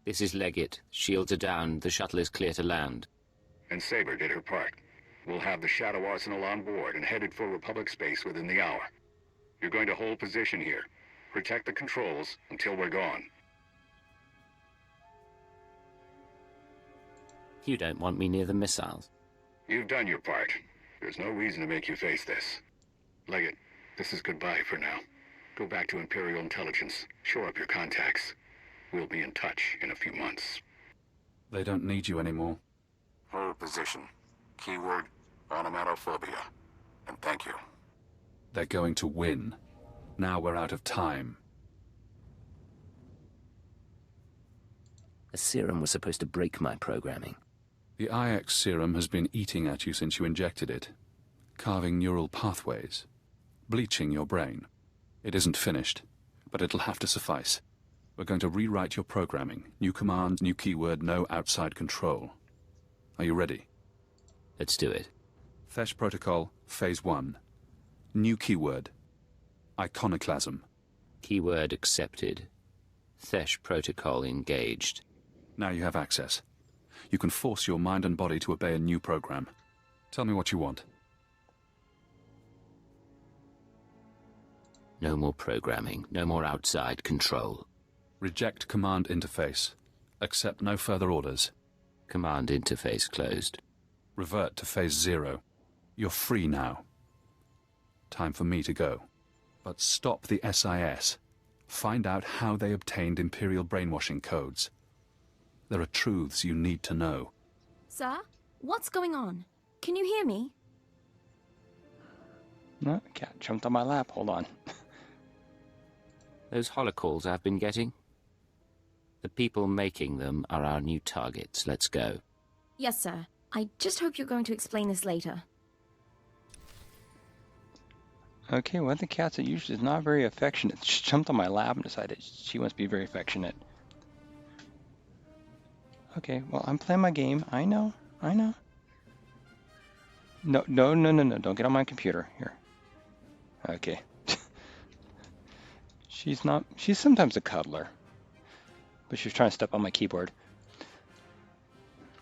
D: This is Leggett. Shields are down. The shuttle is clear to land.
M: And Saber did her part. We'll have the Shadow Arsenal on board and headed for Republic space within the hour. You're going to hold position here. Protect the controls until we're gone.
D: You don't want me near the missiles.
M: You've done your part. There's no reason to make you face this. Leggett, this is goodbye for now. Go back to Imperial Intelligence. Shore up your contacts. We'll be in touch in a few months.
J: They don't need you anymore.
K: Hold position. Keyword, onomatophobia. And thank you.
J: They're going to win. Now we're out of time.
D: A serum was supposed to break my programming.
J: The IX serum has been eating at you since you injected it, carving neural pathways, bleaching your brain. It isn't finished, but it'll have to suffice. We're going to rewrite your programming. New command, new keyword, no outside control. Are you ready?
D: Let's do it.
J: Quesh Protocol, Phase 1. New keyword. Iconoclasm.
D: Keyword accepted. Quesh Protocol engaged.
J: Now you have access. You can force your mind and body to obey a new program. Tell me what you want.
D: No more programming. No more outside control.
J: Reject command interface. Accept no further orders.
D: Command interface closed.
J: Revert to Phase 0. You're free now. Time for me to go. But stop the SIS. Find out how they obtained Imperial brainwashing codes. There are truths you need to know.
E: Sir, what's going on? Can you hear me?
A: No, cat jumped on my lap. Hold on.
D: Those holocalls I've been getting? The people making them are our new targets. Let's go.
E: Yes, sir. I just hope you're going to explain this later.
A: Okay, one of the cats that usually is not very affectionate. She jumped on my lap and decided she wants to be very affectionate. Okay, well, I'm playing my game. I know. No, don't get on my computer. Here. Okay. She's sometimes a cuddler. But she's trying to step on my keyboard.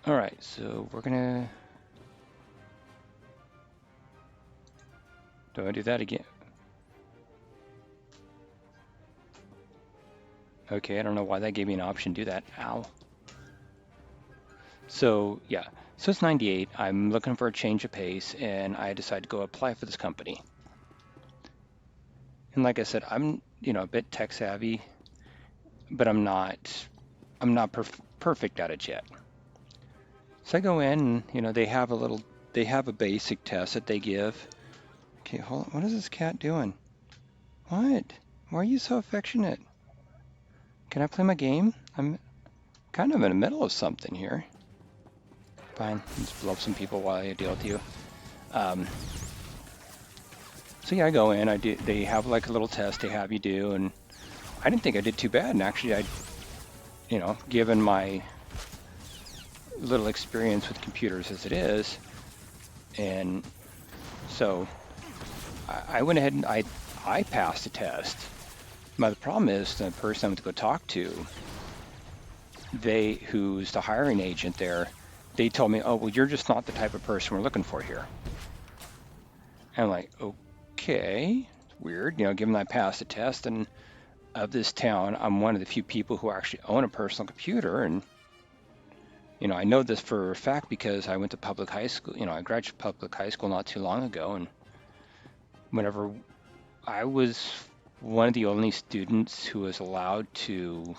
A: Alright, so we're gonna... Do I do that again? Okay, I don't know why that gave me an option to do that. Ow. So, yeah. So it's 98. I'm looking for a change of pace, and I decided to go apply for this company. And like I said, I'm, a bit tech savvy, but I'm not perfect at it yet. So I go in, and, they have a basic test that they give. Okay, hold on. What is this cat doing? What? Why are you so affectionate? Can I play my game? I'm kind of in the middle of something here. Fine, just blow up some people while I deal with you. So yeah, I go in. They have like a little test they have you do, and I didn't think I did too bad. And actually, given my little experience with computers as it is, and so I went ahead and I passed the test. But the problem is the person I went to go talk to, who's the hiring agent there, they told me, oh, well, you're just not the type of person we're looking for here. And I'm like, okay, it's weird, given I passed the test, and of this town, I'm one of the few people who actually own a personal computer, and I know this for a fact because I went to public high school. I graduated public high school not too long ago, and whenever I was one of the only students who was allowed to,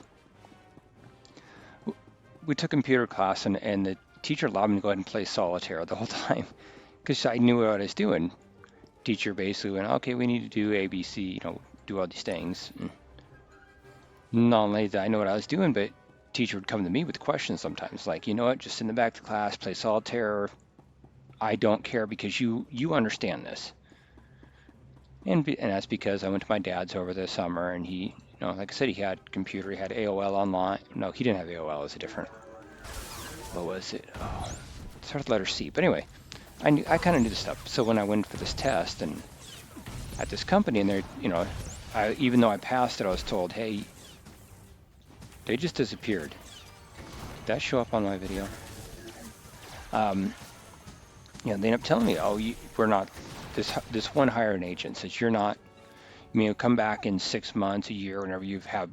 A: we took computer class, and the teacher allowed me to go ahead and play solitaire the whole time because I knew what I was doing. Teacher basically went, okay, we need to do ABC, do all these things. And not only did I know what I was doing, but teacher would come to me with questions sometimes, like, you know what, just in the back of the class, play solitaire. I don't care because you understand this. And that's because I went to my dad's over the summer, and he, like I said, he had computer, he had AOL online. No, he didn't have AOL, it was a different, what was it? Oh, it started with letter C. But anyway, I kind of knew this stuff. So when I went for this test and at this company, and they're, even though I passed it, I was told, hey, they just disappeared. Did that show up on my video? Yeah, they end up telling me, oh, we're not, this one hired agent says you're not, come back in 6 months, a year, whenever you've had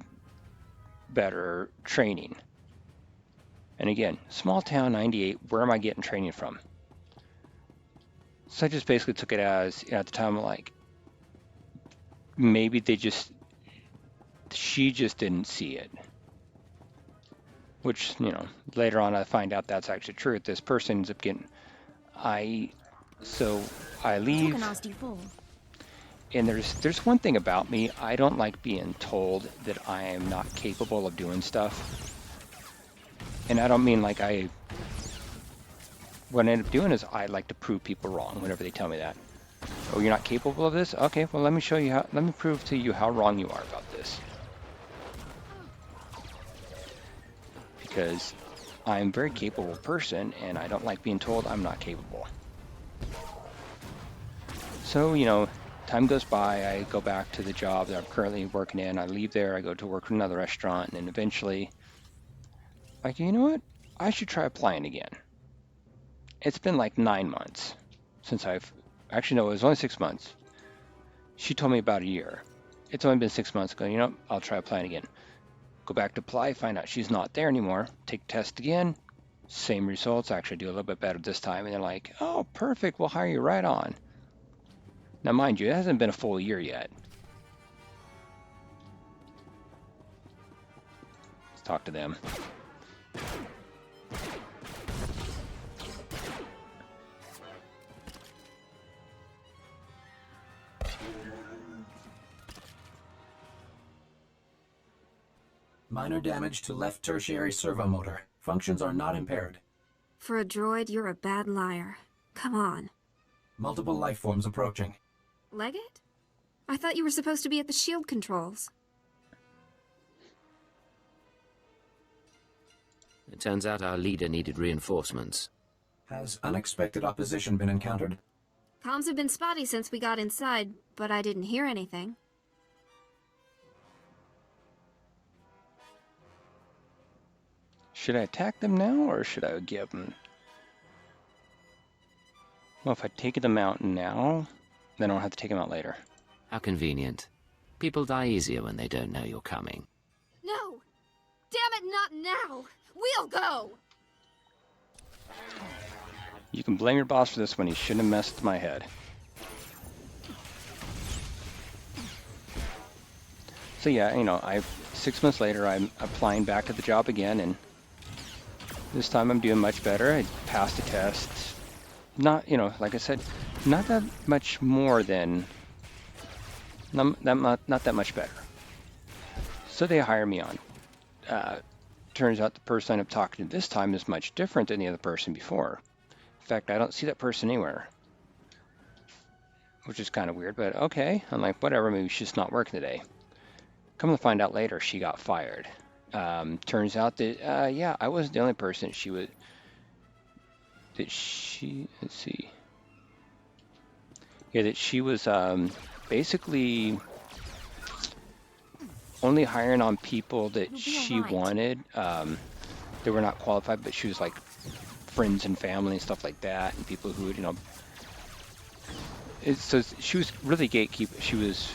A: better training. And again, small town, 98, where am I getting training from? So I just basically took it as, at the time, like, maybe she just didn't see it. Which, later on I find out that's actually true. This person ends up getting, so I leave, and there's one thing about me, I don't like being told that I am not capable of doing stuff. And I don't mean like what I end up doing is I like to prove people wrong whenever they tell me that. Oh, you're not capable of this? Okay, well let me prove to you how wrong you are about this. Because I'm a very capable person and I don't like being told I'm not capable. So, time goes by, I go back to the job that I'm currently working in, I leave there, I go to work in another restaurant, and then eventually, like, you know what? I should try applying again. It's been like 9 months since actually no, it was only 6 months. She told me about a year. It's only been 6 months ago, I'll try applying again. Go back to apply, find out she's not there anymore, take the test again, same results, actually do a little bit better this time, and they're like, oh, perfect, we'll hire you right on. Now, mind you, it hasn't been a full year yet. Let's talk to them.
P: Minor damage to left tertiary servo motor. Functions are not impaired.
O: For a droid, you're a bad liar. Come on.
P: Multiple life forms approaching.
O: Leggett? I thought you were supposed to be at the shield controls.
D: It turns out our leader needed reinforcements.
P: Has unexpected opposition been encountered?
O: Comms have been spotty since we got inside, but I didn't hear anything.
A: Should I attack them now, or should I give them? Well, if I take them out now, then I don't have to take them out later.
D: How convenient. People die easier when they don't know you're coming.
O: No! Damn it, not now! We'll go!
A: You can blame your boss for this one. He shouldn't have messed with my head. So yeah, 6 months later, I'm applying back to the job again, and this time I'm doing much better. I passed the test. Not, like I said, not that much more than, not that much better. So they hire me on. Turns out the person I'm talking to this time is much different than the other person before. In fact, I don't see that person anywhere. Which is kind of weird, but okay. I'm like, whatever, maybe she's not working today. Come to find out later, she got fired. Turns out that, yeah, I wasn't the only person let's see. Yeah, that she was basically only hiring on people that she wanted. They were not qualified, but she was like friends and family and stuff like that, and people who would, so she was really gatekeep. She was,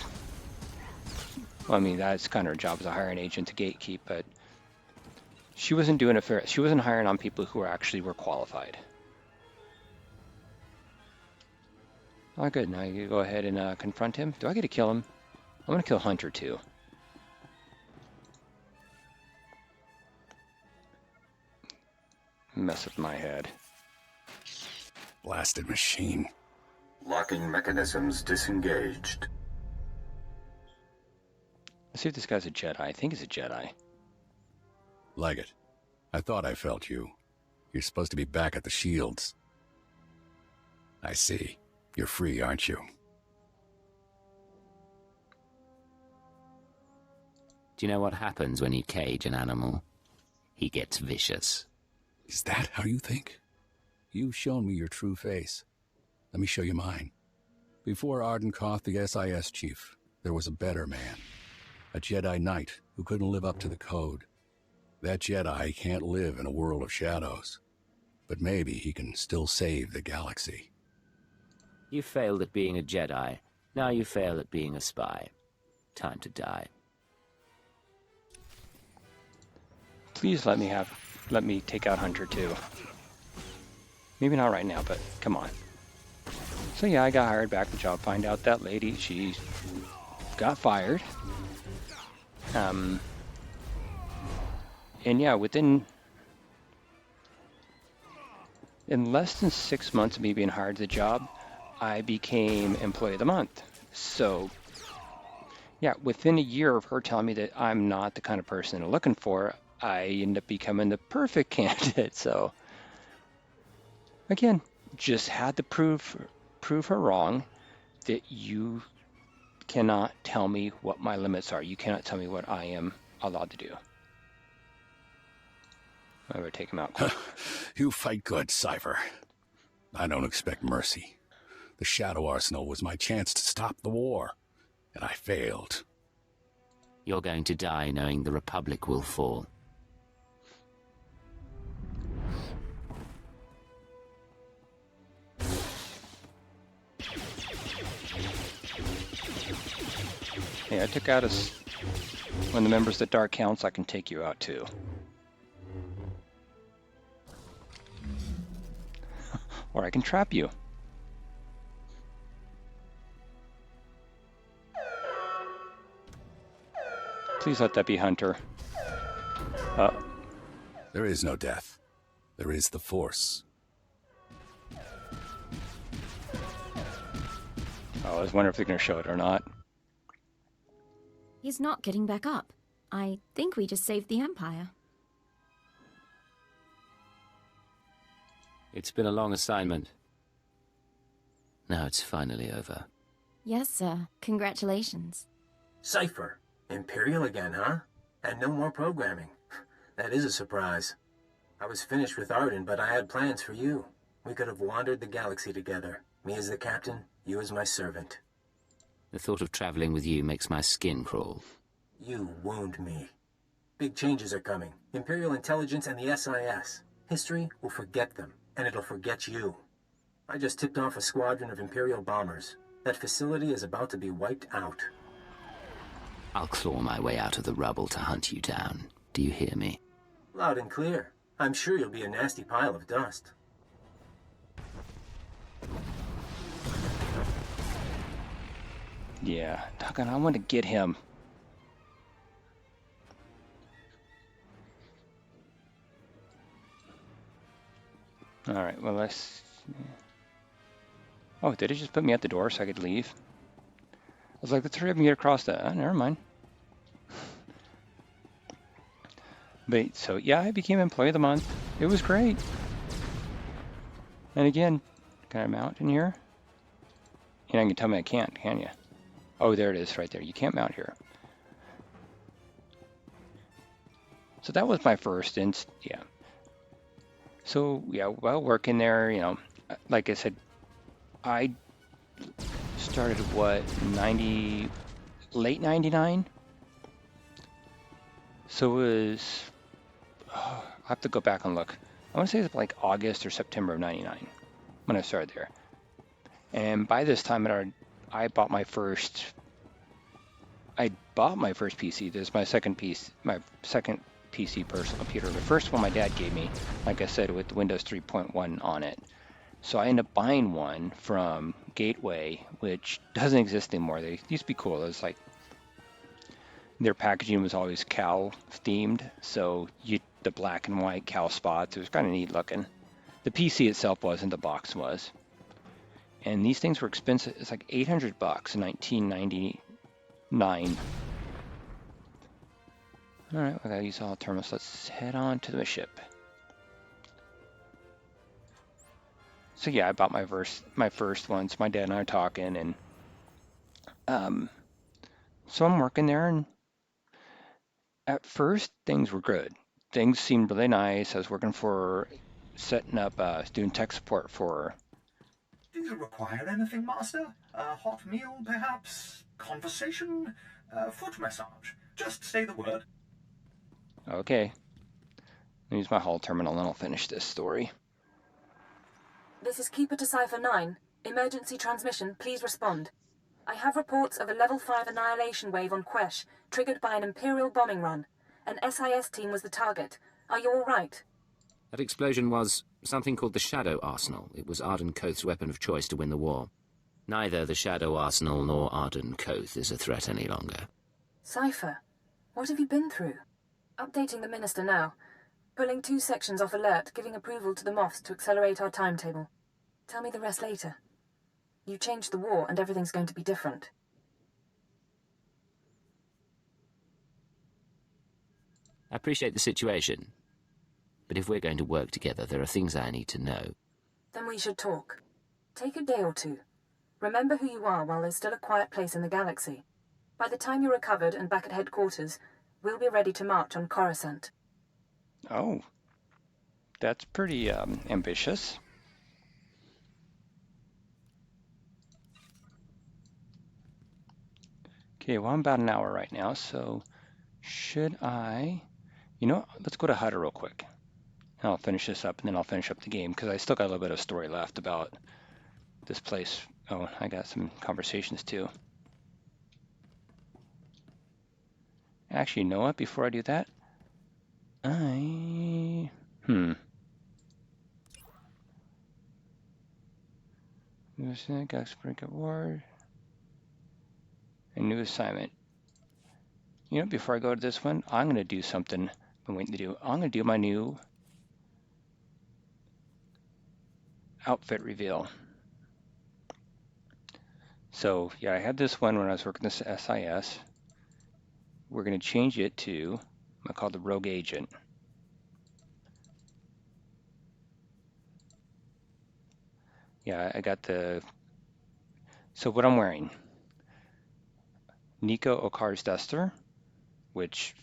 A: well, I mean, that's kind of her job as a hiring agent to gatekeep, but she wasn't doing it fair. She wasn't hiring on people who actually were qualified. Oh, good. Now you go ahead and confront him. Do I get to kill him? I'm going to kill Hunter, too. Mess with my head.
M: Blasted machine.
K: Locking mechanisms disengaged.
A: Let's see if this guy's a Jedi. I think he's a Jedi.
M: Leggett, I thought I felt you. You're supposed to be back at the Shields. I see. You're free, aren't you?
D: Do you know what happens when you cage an animal? He gets vicious.
M: Is that how you think? You've shown me your true face. Let me show you mine. Before Ardun Kothe, the SIS chief, there was a better man. A Jedi Knight who couldn't live up to the code. That Jedi can't live in a world of shadows. But maybe he can still save the galaxy.
D: You failed at being a Jedi. Now you fail at being a spy. Time to die.
A: Please let me take out Hunter too. Maybe not right now, but come on. So yeah, I got hired back to the job. Find out that lady, she got fired. And yeah, in less than 6 months of me being hired to the job, I became Employee of the Month. So yeah, within a year of her telling me that I'm not the kind of person they're looking for, I end up becoming the perfect candidate. So again, just had to prove her wrong, that you cannot tell me what my limits are. You cannot tell me what I am allowed to do. I'm going to take him out quick.
M: You fight good, Cypher. I don't expect mercy. The Shadow Arsenal was my chance to stop the war, and I failed.
D: You're going to die knowing the Republic will fall.
A: Hey, I took out one of the members of the Dark Council. I can take you out too. Or I can trap you. Please let that be Hunter.
M: There is no death. There is the Force.
A: I was wondering if they're going to show it or not.
E: He's not getting back up. I think we just saved the Empire.
D: It's been a long assignment. Now it's finally over.
E: Yes, sir. Congratulations.
L: Cypher. Imperial again, huh? And no more programming. That is a surprise. I was finished with Ardun, but I had plans for you. We could have wandered the galaxy together. Me as the captain, you as my servant.
D: The thought of traveling with you makes my skin crawl.
L: You wound me. Big changes are coming. Imperial intelligence and the SIS. History will forget them, and it'll forget you. I just tipped off a squadron of Imperial bombers. That facility is about to be wiped out.
D: I'll claw my way out of the rubble to hunt you down. Do you hear me?
L: Loud and clear. I'm sure you'll be a nasty pile of dust.
A: Yeah, doggone, I want to get him. All right, well, let's... Oh, did it just put me at the door so I could leave? I was like, let's hurry up and get across that. Oh, never mind. But, so, yeah, I became Employee of the Month. It was great. And again, can I mount in here? You're not going to tell me I can't, can you? Oh, there it is right there. You can't mount here. So that was my first yeah. So, yeah, while working there, you know, like I said, I started, what, late 99? So it was, I'll have to go back and look. I want to say it's like August or September of 99 when I started there. And by this time, I bought my first PC. This is my second PC personal computer. The first one my dad gave me, like I said, with Windows 3.1 on it. So I ended up buying one from Gateway, which doesn't exist anymore. They used to be cool. It was like their packaging was always cow themed, so the black and white cow spots. It was kind of neat looking. The PC itself wasn't. The box was. And these things were expensive. It's like $800 in 1999. All right, I gotta use all terminals. Let's head on to the ship. So yeah, I bought my first one. So my dad and I are talking, and so I'm working there, and at first things were good. Things seemed really nice. I was working for setting up, doing tech support for.
Q: Do you require anything, Master? A hot meal, perhaps? Conversation? Foot massage? Just say the word.
A: Okay. I'll use my Holoterminal and then I'll finish this story.
I: This is Keeper to Cipher 9. Emergency transmission, please respond. I have reports of a level 5 annihilation wave on Quesh, triggered by an Imperial bombing run. An SIS team was the target. Are you all right?
D: That explosion was something called the Shadow Arsenal. It was Ardun Kothe's weapon of choice to win the war. Neither the Shadow Arsenal nor Ardun Kothe is a threat any longer.
I: Cipher, what have you been through? Updating the Minister now. Pulling 2 sections off alert, giving approval to the Moths to accelerate our timetable. Tell me the rest later. You changed the war and everything's going to be different.
D: I appreciate the situation, but if we're going to work together, there are things I need to know.
I: Then we should talk. Take a day or two. Remember who you are while there's still a quiet place in the galaxy. By the time you're recovered and back at headquarters, we'll be ready to march on Coruscant.
A: Oh, that's pretty ambitious. Okay, well, I'm about an hour right now, so should I... You know, let's go to Hutter real quick. And I'll finish this up, and then I'll finish up the game, because I still got a little bit of story left about this place. Oh, I got some conversations, too. Actually, you know what? Before I do that, Expert Award. A new assignment. You know, before I go to this one, I'm going to do something I've been waiting to do. I'm going to do my new outfit reveal. So, yeah, I had this one when I was working this SIS. We're going to change it to, I call it the Rogue Agent. Yeah, I got the, so what I'm wearing, Nico Okar's Duster, which,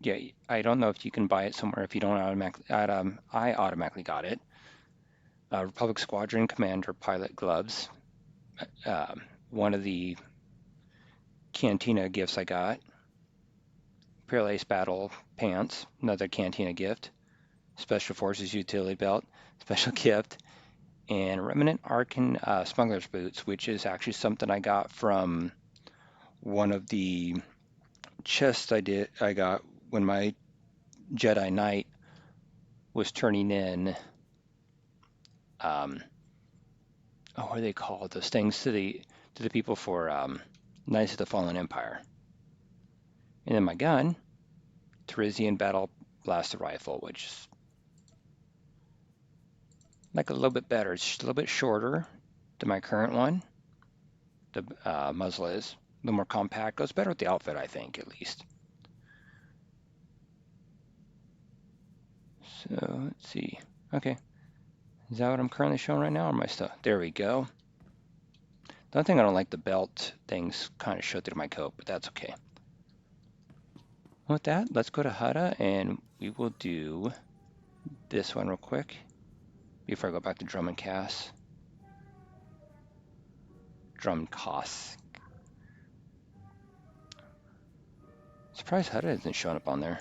A: yeah, I don't know if you can buy it somewhere if you don't automatically, I automatically got it. Republic Squadron Commander Pilot Gloves, one of the Cantina gifts I got. Imperial Ace Battle Pants, another Cantina gift. Special Forces Utility Belt, special gift. And Remnant Arcan Smuggler's Boots, which is actually something I got from one of the chests I got when my Jedi Knight was turning in, what are they called? Those things to the people for Knights of the Fallen Empire. And then my gun, Terizian Battle Blaster Rifle, which is like a little bit better. It's just a little bit shorter than my current one. The muzzle is a little more compact. Goes better with the outfit, I think, at least. So let's see. Okay, is that what I'm currently showing right now, or am I still? There we go. The only thing I don't like, the belt things kind of show through my coat, but that's okay. With that, let's go to Hutta, and we will do this one real quick before I go back to Drum and Cass. Drum Cass. Surprised Hutta isn't showing up on there.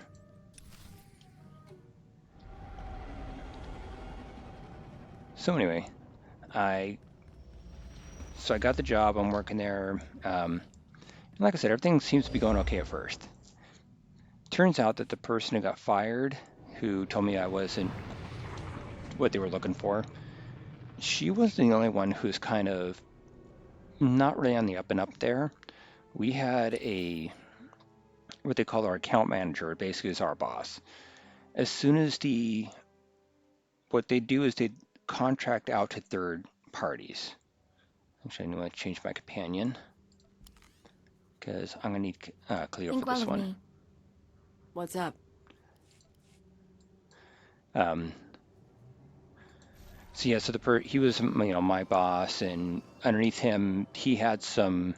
A: So anyway, I got the job. I'm working there. And like I said, everything seems to be going okay at first. Turns out that the person who got fired, who told me I wasn't what they were looking for, she was the only one who's kind of not really on the up and up there. We had what they call our account manager, basically is our boss. As soon as what they do is they contract out to third parties. Actually, I want to change my companion because I'm going to need Kaliyo for this one.
F: What's up?
A: So yeah, so he was, my boss, and underneath him he had some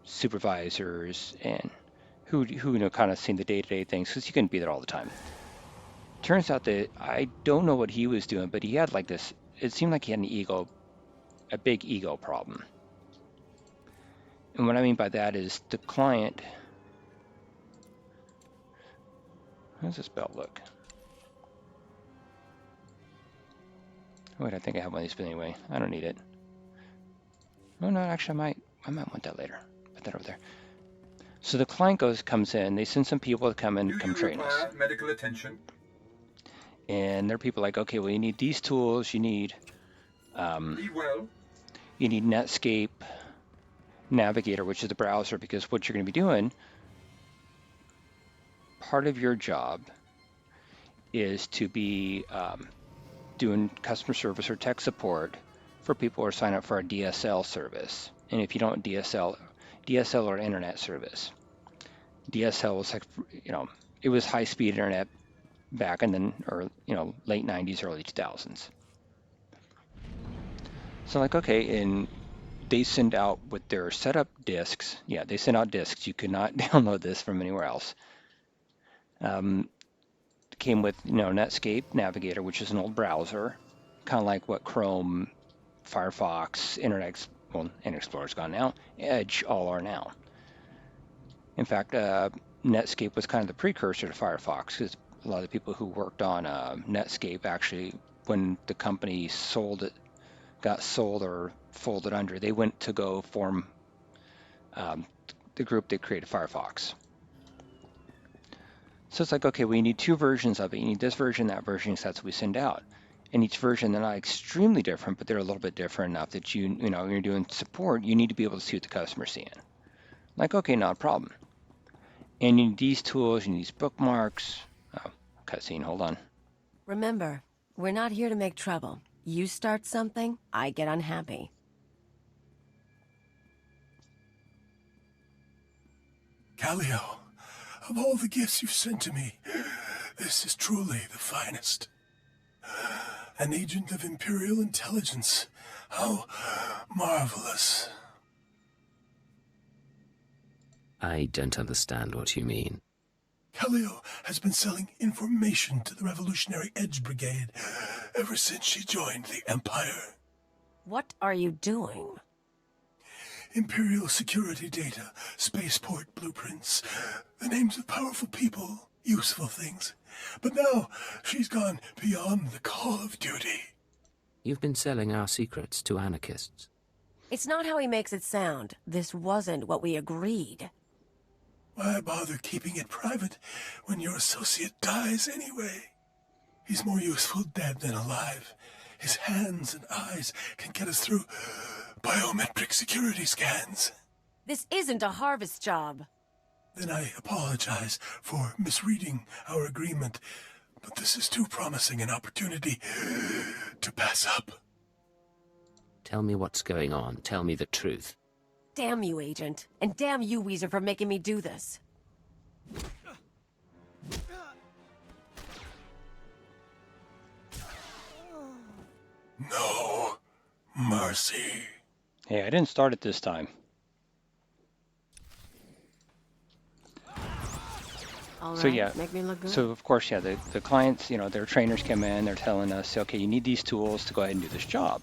A: supervisors and who kind of seen the day-to-day things because he couldn't be there all the time. Turns out that I don't know what he was doing, but he had like this. It seemed like he had a big ego problem. And what I mean by that is the client. How does this belt look? Wait, I think I have one of these, but anyway, I don't need it. Oh no, actually I might want that later. Put that over there. So the client comes in, they send some people to come in, come train us.
Q: Medical attention.
A: And there are people like, okay, well you need these tools, you need
Q: Be well.
A: you need Netscape Navigator, which is the browser, because what you're going to be doing, part of your job is to be doing customer service or tech support for people who are signed up for a DSL service. And if you don't DSL or internet service. DSL was like, it was high-speed internet back in the late 90s, early 2000s. So like, okay, and they send out with their setup disks. Yeah, they send out disks. You could not download this from anywhere else. Came with, Netscape Navigator, which is an old browser, kind of like what Chrome, Firefox, Internet Explorer's gone now, Edge all are now. In fact, Netscape was kind of the precursor to Firefox, because a lot of the people who worked on Netscape actually, when the company got sold or folded under, they went to go form the group that created Firefox. So it's like, okay, we need two versions of it. You need this version, that version, so that's what we send out. And each version, they're not extremely different, but they're a little bit different enough that when you're doing support, you need to be able to see what the customer's seeing. Like, okay, not a problem. And you need these tools, you need these bookmarks. Oh, cutscene, hold on.
F: Remember, we're not here to make trouble. You start something, I get unhappy.
R: Kaliyo, of all the gifts you've sent to me, this is truly the finest. An agent of Imperial intelligence. How marvelous.
D: I don't understand what you mean.
R: Kaliyo has been selling information to the Revolutionary Edge Brigade ever since she joined the Empire.
F: What are you doing?
R: Imperial security data, spaceport blueprints, the names of powerful people, useful things. But now, she's gone beyond the call of duty.
D: You've been selling our secrets to anarchists.
F: It's not how he makes it sound. This wasn't what we agreed.
R: Why bother keeping it private when your associate dies anyway? He's more useful dead than alive. His hands and eyes can get us through biometric security scans.
F: This isn't a harvest job.
R: Then I apologize for misreading our agreement, but this is too promising an opportunity to pass up.
D: Tell me what's going on. Tell me the truth.
F: Damn you, Agent. And damn you, Weezer, for making me do this.
R: No mercy.
A: Hey, I didn't start it this time.
F: All
A: So
F: right,
A: yeah,
F: make me look good.
A: so of course, yeah, the clients, their trainers come in, they're telling us, okay, you need these tools to go ahead and do this job.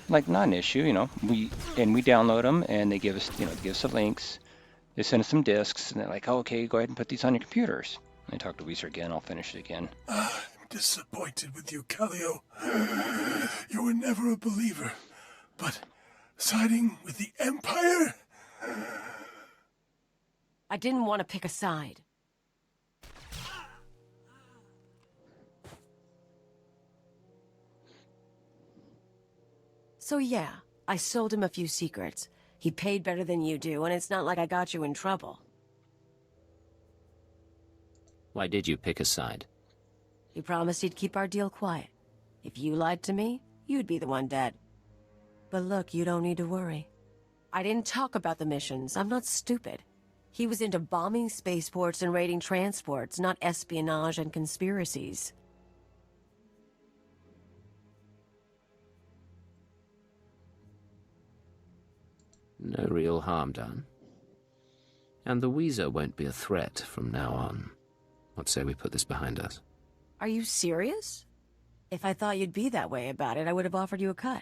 A: Like, not an issue, we download them, and they give us, they give us the links. They send us some disks, and they're like, oh, okay, go ahead and put these on your computers. I talk to Weezer again. I'll finish it again.
R: I'm disappointed with you, Kaliyo. You were never a believer, but siding with the Empire?
F: I didn't want to pick a side. So yeah, I sold him a few secrets. He paid better than you do, and it's not like I got you in trouble.
D: Why did you pick a side?
F: He promised he'd keep our deal quiet. If you lied to me, you'd be the one dead. But look, you don't need to worry. I didn't talk about the missions. I'm not stupid. He was into bombing spaceports and raiding transports, not espionage and conspiracies.
D: No real harm done. And the Weezer won't be a threat from now on. What say we put this behind us?
F: Are you serious? If I thought you'd be that way about it, I would have offered you a cut.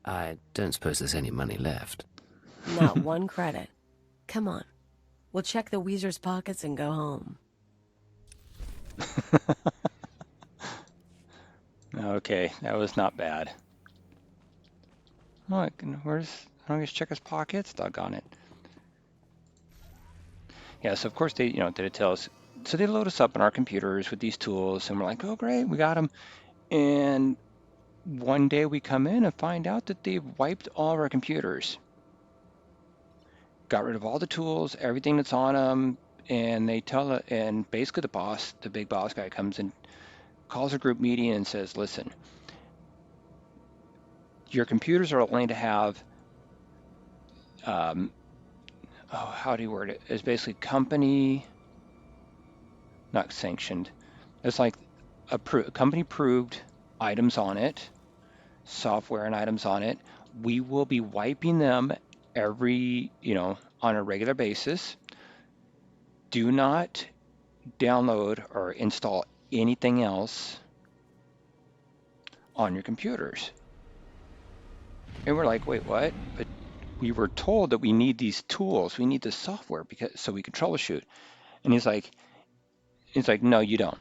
D: I don't suppose there's any money left.
F: Not one credit. Come on. We'll check the Weezer's pockets and go home.
A: Okay, that was not bad. Look, where's... I don't just check his pockets. Doggone it. Yeah, so of course they, they tell us. So they load us up on our computers with these tools, and we're like, oh great, we got them. And one day we come in and find out that they've wiped all of our computers, got rid of all the tools, everything that's on them, and they tell it. And basically the boss, the big boss guy, comes and calls a group meeting and says, listen, your computers are only to have, how do you word it? It's basically company, not sanctioned. It's like company approved items on it, software and items on it. We will be wiping them every, on a regular basis. Do not download or install anything else on your computers. And we're like, wait, what? But we were told that we need these tools, we need this software so we can troubleshoot. And he's like, no, you don't.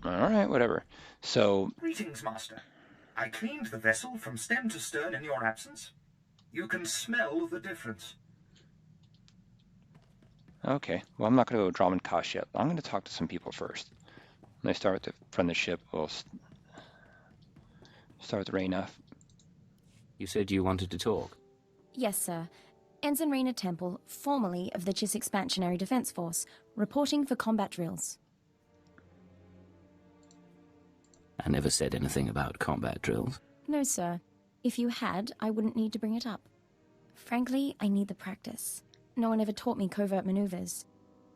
A: All right, whatever. So,
Q: Greetings, Master. I cleaned the vessel from stem to stern in your absence. You can smell the difference.
A: okay, well, I'm not going to go Drama and Kosh yet. I'm going to talk to some people first. When I start with the front of the ship, we'll start with Raina.
D: You said you wanted to talk?
E: Yes, sir. Ensign Raina Temple, formerly of the Chiss Expansionary Defense Force, reporting for combat drills.
D: I never said anything about combat drills.
E: No, sir. If you had, I wouldn't need to bring it up. Frankly, I need the practice. No one ever taught me covert maneuvers.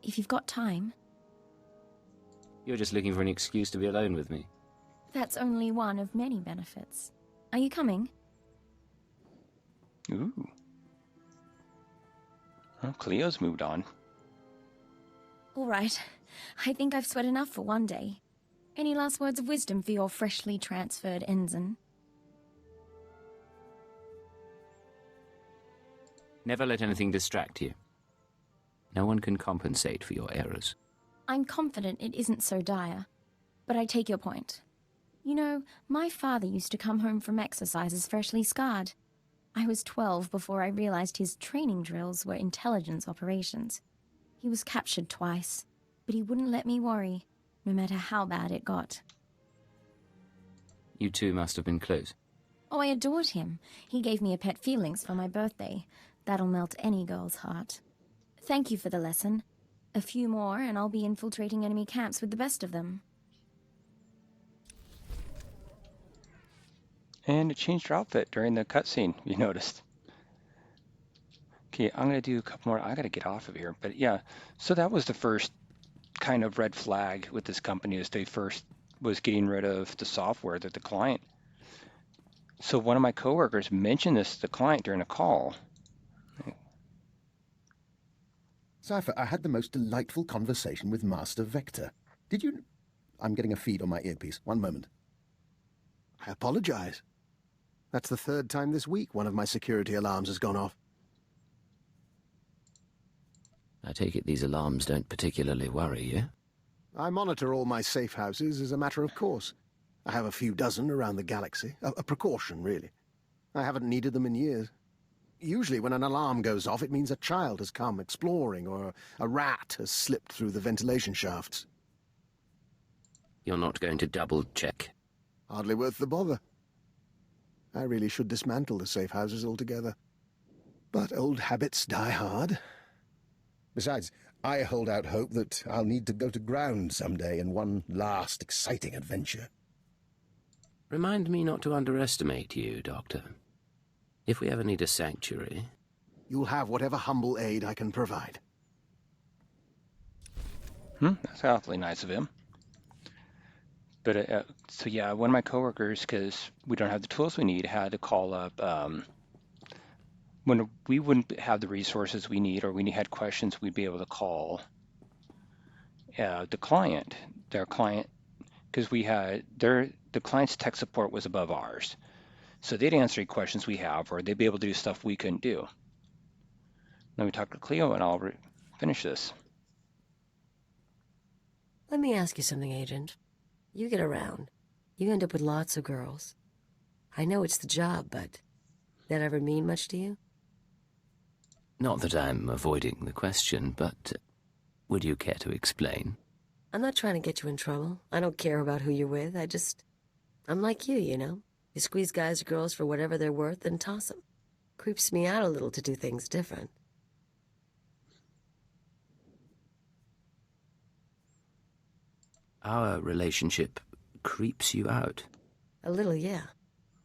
E: If you've got time...
D: You're just looking for an excuse to be alone with me.
E: That's only one of many benefits. Are you coming?
A: Ooh. Well, Kaliyo's moved on.
E: All right. I think I've sweat enough for one day. Any last words of wisdom for your freshly transferred ensign?
D: Never let anything distract you. No one can compensate for your errors.
E: I'm confident it isn't so dire, but I take your point. You know, my father used to come home from exercises freshly scarred. I was 12 before I realized his training drills were intelligence operations. He was captured twice, but he wouldn't let me worry, no matter how bad it got.
D: You two must have been close.
E: Oh, I adored him. He gave me a pet feelings for my birthday. That'll melt any girl's heart. Thank you for the lesson. A few more, and I'll be infiltrating enemy camps with the best of them.
A: And it changed her outfit during the cutscene, you noticed. Okay, I'm going to do a couple more. I got to get off of here. But yeah, so that was the first kind of red flag with this company, is they first was getting rid of the software that the client. So one of my coworkers mentioned this to the client during a call.
B: Cypher, I had the most delightful conversation with Master Vector. Did you... I'm getting a feed on my earpiece. One moment. I apologize. That's the third time this week one of my security alarms has gone off.
D: I take it these alarms don't particularly worry you?
B: I monitor all my safe houses as a matter of course. I have a few dozen around the galaxy. A precaution, really. I haven't needed them in years. Usually when an alarm goes off, it means a child has come exploring, or a rat has slipped through the ventilation shafts.
D: You're not going to double-check?
B: Hardly worth the bother. I really should dismantle the safe houses altogether. But old habits die hard. Besides, I hold out hope that I'll need to go to ground someday in one last exciting adventure.
D: Remind me not to underestimate you, Doctor. If we ever need a sanctuary...
B: You'll have whatever humble aid I can provide.
A: That's awfully nice of him. But, so yeah, one of my coworkers, because we don't have the tools we need, had to call up, when we wouldn't have the resources we need, or we had questions, we'd be able to call the client, their client, because we had, the client's tech support was above ours. So they'd answer any questions we have, or they'd be able to do stuff we couldn't do. Let me talk to Kaliyo, and I'll finish this.
F: Let me ask you something, Agent. You get around. You end up with lots of girls. I know it's the job, but that ever mean much to you?
D: Not that I'm avoiding the question, but would you care to explain?
F: I'm not trying to get you in trouble. I don't care about who you're with. I'm like you, you know? You squeeze guys or girls for whatever they're worth and toss them. Creeps me out a little to do things different.
D: Our relationship creeps you out?
F: A little, yeah.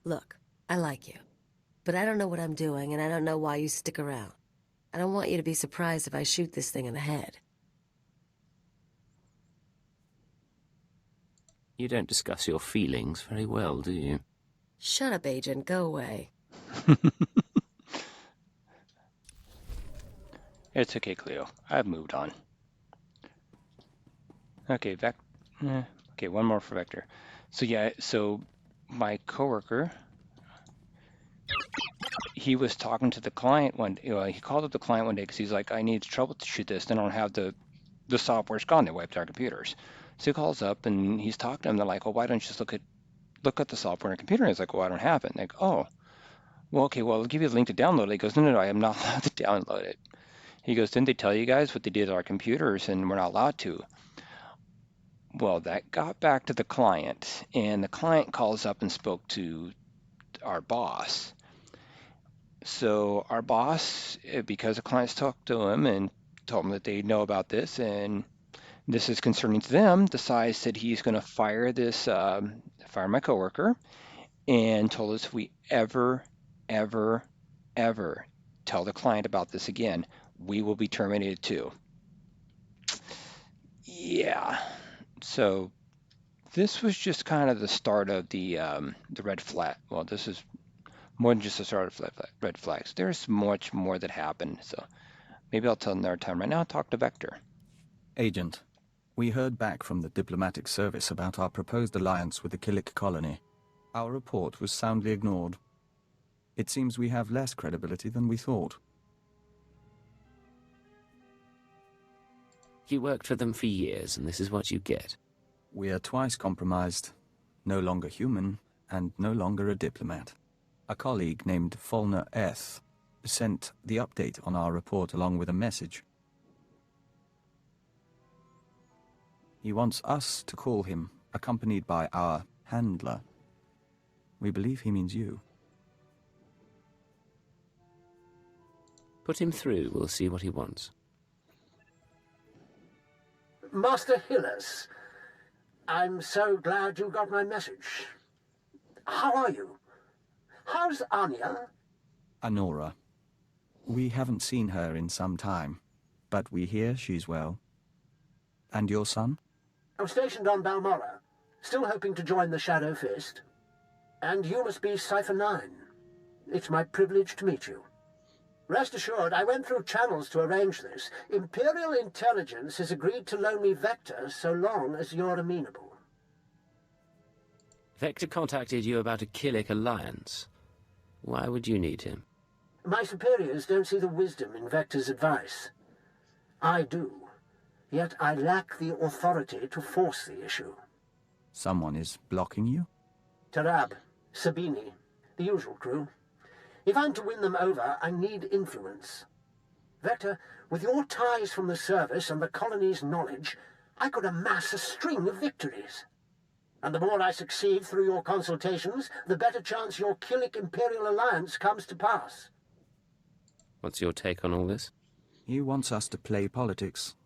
F: Look, I like you. But I don't know what I'm doing, and I don't know why you stick around. I don't want you to be surprised if I shoot this thing in the head.
D: You don't discuss your feelings very well, do you?
F: Shut up, Agent. Go away.
A: It's okay, Cleo. I've moved on. Okay, okay, one more for Vector. So yeah, so my coworker, he was talking to the client he called up the client one day because he's like, I need to troubleshoot this. They don't have the software's gone. They wiped our computers. So he calls up and he's talking to them. They're like, well, why don't you just look at the software on your computer? And he's like, well, I don't have it. And like, oh, well, okay, well, I'll give you the link to download it. He goes, no, I am not allowed to download it. He goes, didn't they tell you guys what they did to our computers and we're not allowed to? Well, that got back to the client, and the client calls up and spoke to our boss. So our boss, because the clients talked to him and told him that they know about this and this is concerning to them, decides that he's going to fire my coworker, and told us if we ever tell the client about this again, we will be terminated too. Yeah. So this was just kind of the start of the red flag. Well, this is more than just the start of red flags. There's much more that happened. So maybe I'll tell another time. Right now, talk to Vector.
C: Agent, we heard back from the diplomatic service about our proposed alliance with the Killik colony. Our report was soundly ignored. It seems we have less credibility than we thought.
D: You worked for them for years, and this is what you get.
C: We are twice compromised, no longer human, and no longer a diplomat. A colleague named Fulner Eth sent the update on our report along with a message. He wants us to call him, accompanied by our handler. We believe he means you.
D: Put him through, we'll see what he wants.
S: Master Hillis, I'm so glad you got my message. How are you? How's Anya?
C: Anora. We haven't seen her in some time, but we hear she's well. And your son?
S: I'm stationed on Balmora, still hoping to join the Shadow Fist. And you must be Cypher 9. It's my privilege to meet you. Rest assured, I went through channels to arrange this. Imperial intelligence has agreed to loan me Vector so long as you're amenable.
D: Vector contacted you about a Killik alliance. Why would you need him?
S: My superiors don't see the wisdom in Vector's advice. I do. Yet I lack the authority to force the issue.
C: Someone is blocking you?
S: Tarab, Sabini, the usual crew. If I'm to win them over, I need influence. Vector, with your ties from the service and the colony's knowledge, I could amass a string of victories. And the more I succeed through your consultations, the better chance your Killik Imperial alliance comes to pass.
D: What's your take on all this?
C: He wants us to play politics,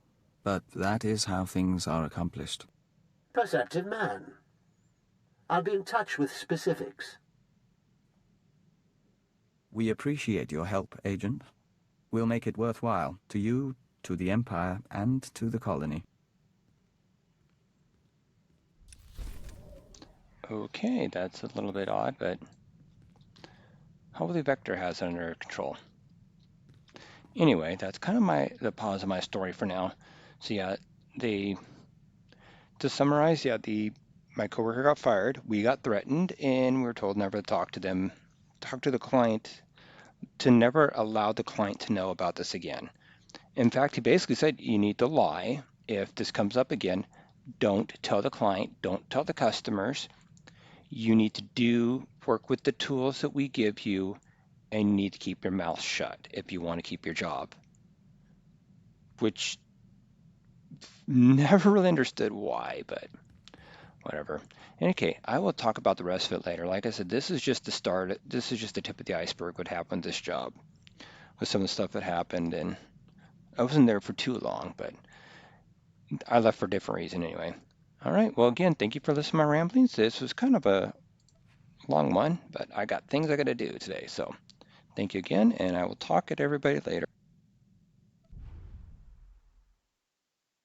C: but that is how things are accomplished.
S: Perceptive man. I'll be in touch with specifics.
C: We appreciate your help, Agent. We'll make it worthwhile, to you, to the Empire, and to the colony.
A: Okay, that's a little bit odd, but hopefully Vector has it under control. Anyway, that's kind of the pause of my story for now. So yeah, to summarize, yeah, my coworker got fired, we got threatened, and we were told never to talk to the client, to never allow the client to know about this again. In fact, he basically said, you need to lie. If this comes up again, don't tell the client, don't tell the customers. You need to work with the tools that we give you, and you need to keep your mouth shut if you want to keep your job. Which never really understood why, but whatever. Okay, I will talk about the rest of it later. Like I said, this is just the start. This is just the tip of the iceberg what happened with this job, with some of the stuff that happened. And I wasn't there for too long, but I left for a different reason anyway. All right, well, again, thank you for listening to my ramblings. This was kind of a long one, but I got things I got to do today. So thank you again, and I will talk to everybody later.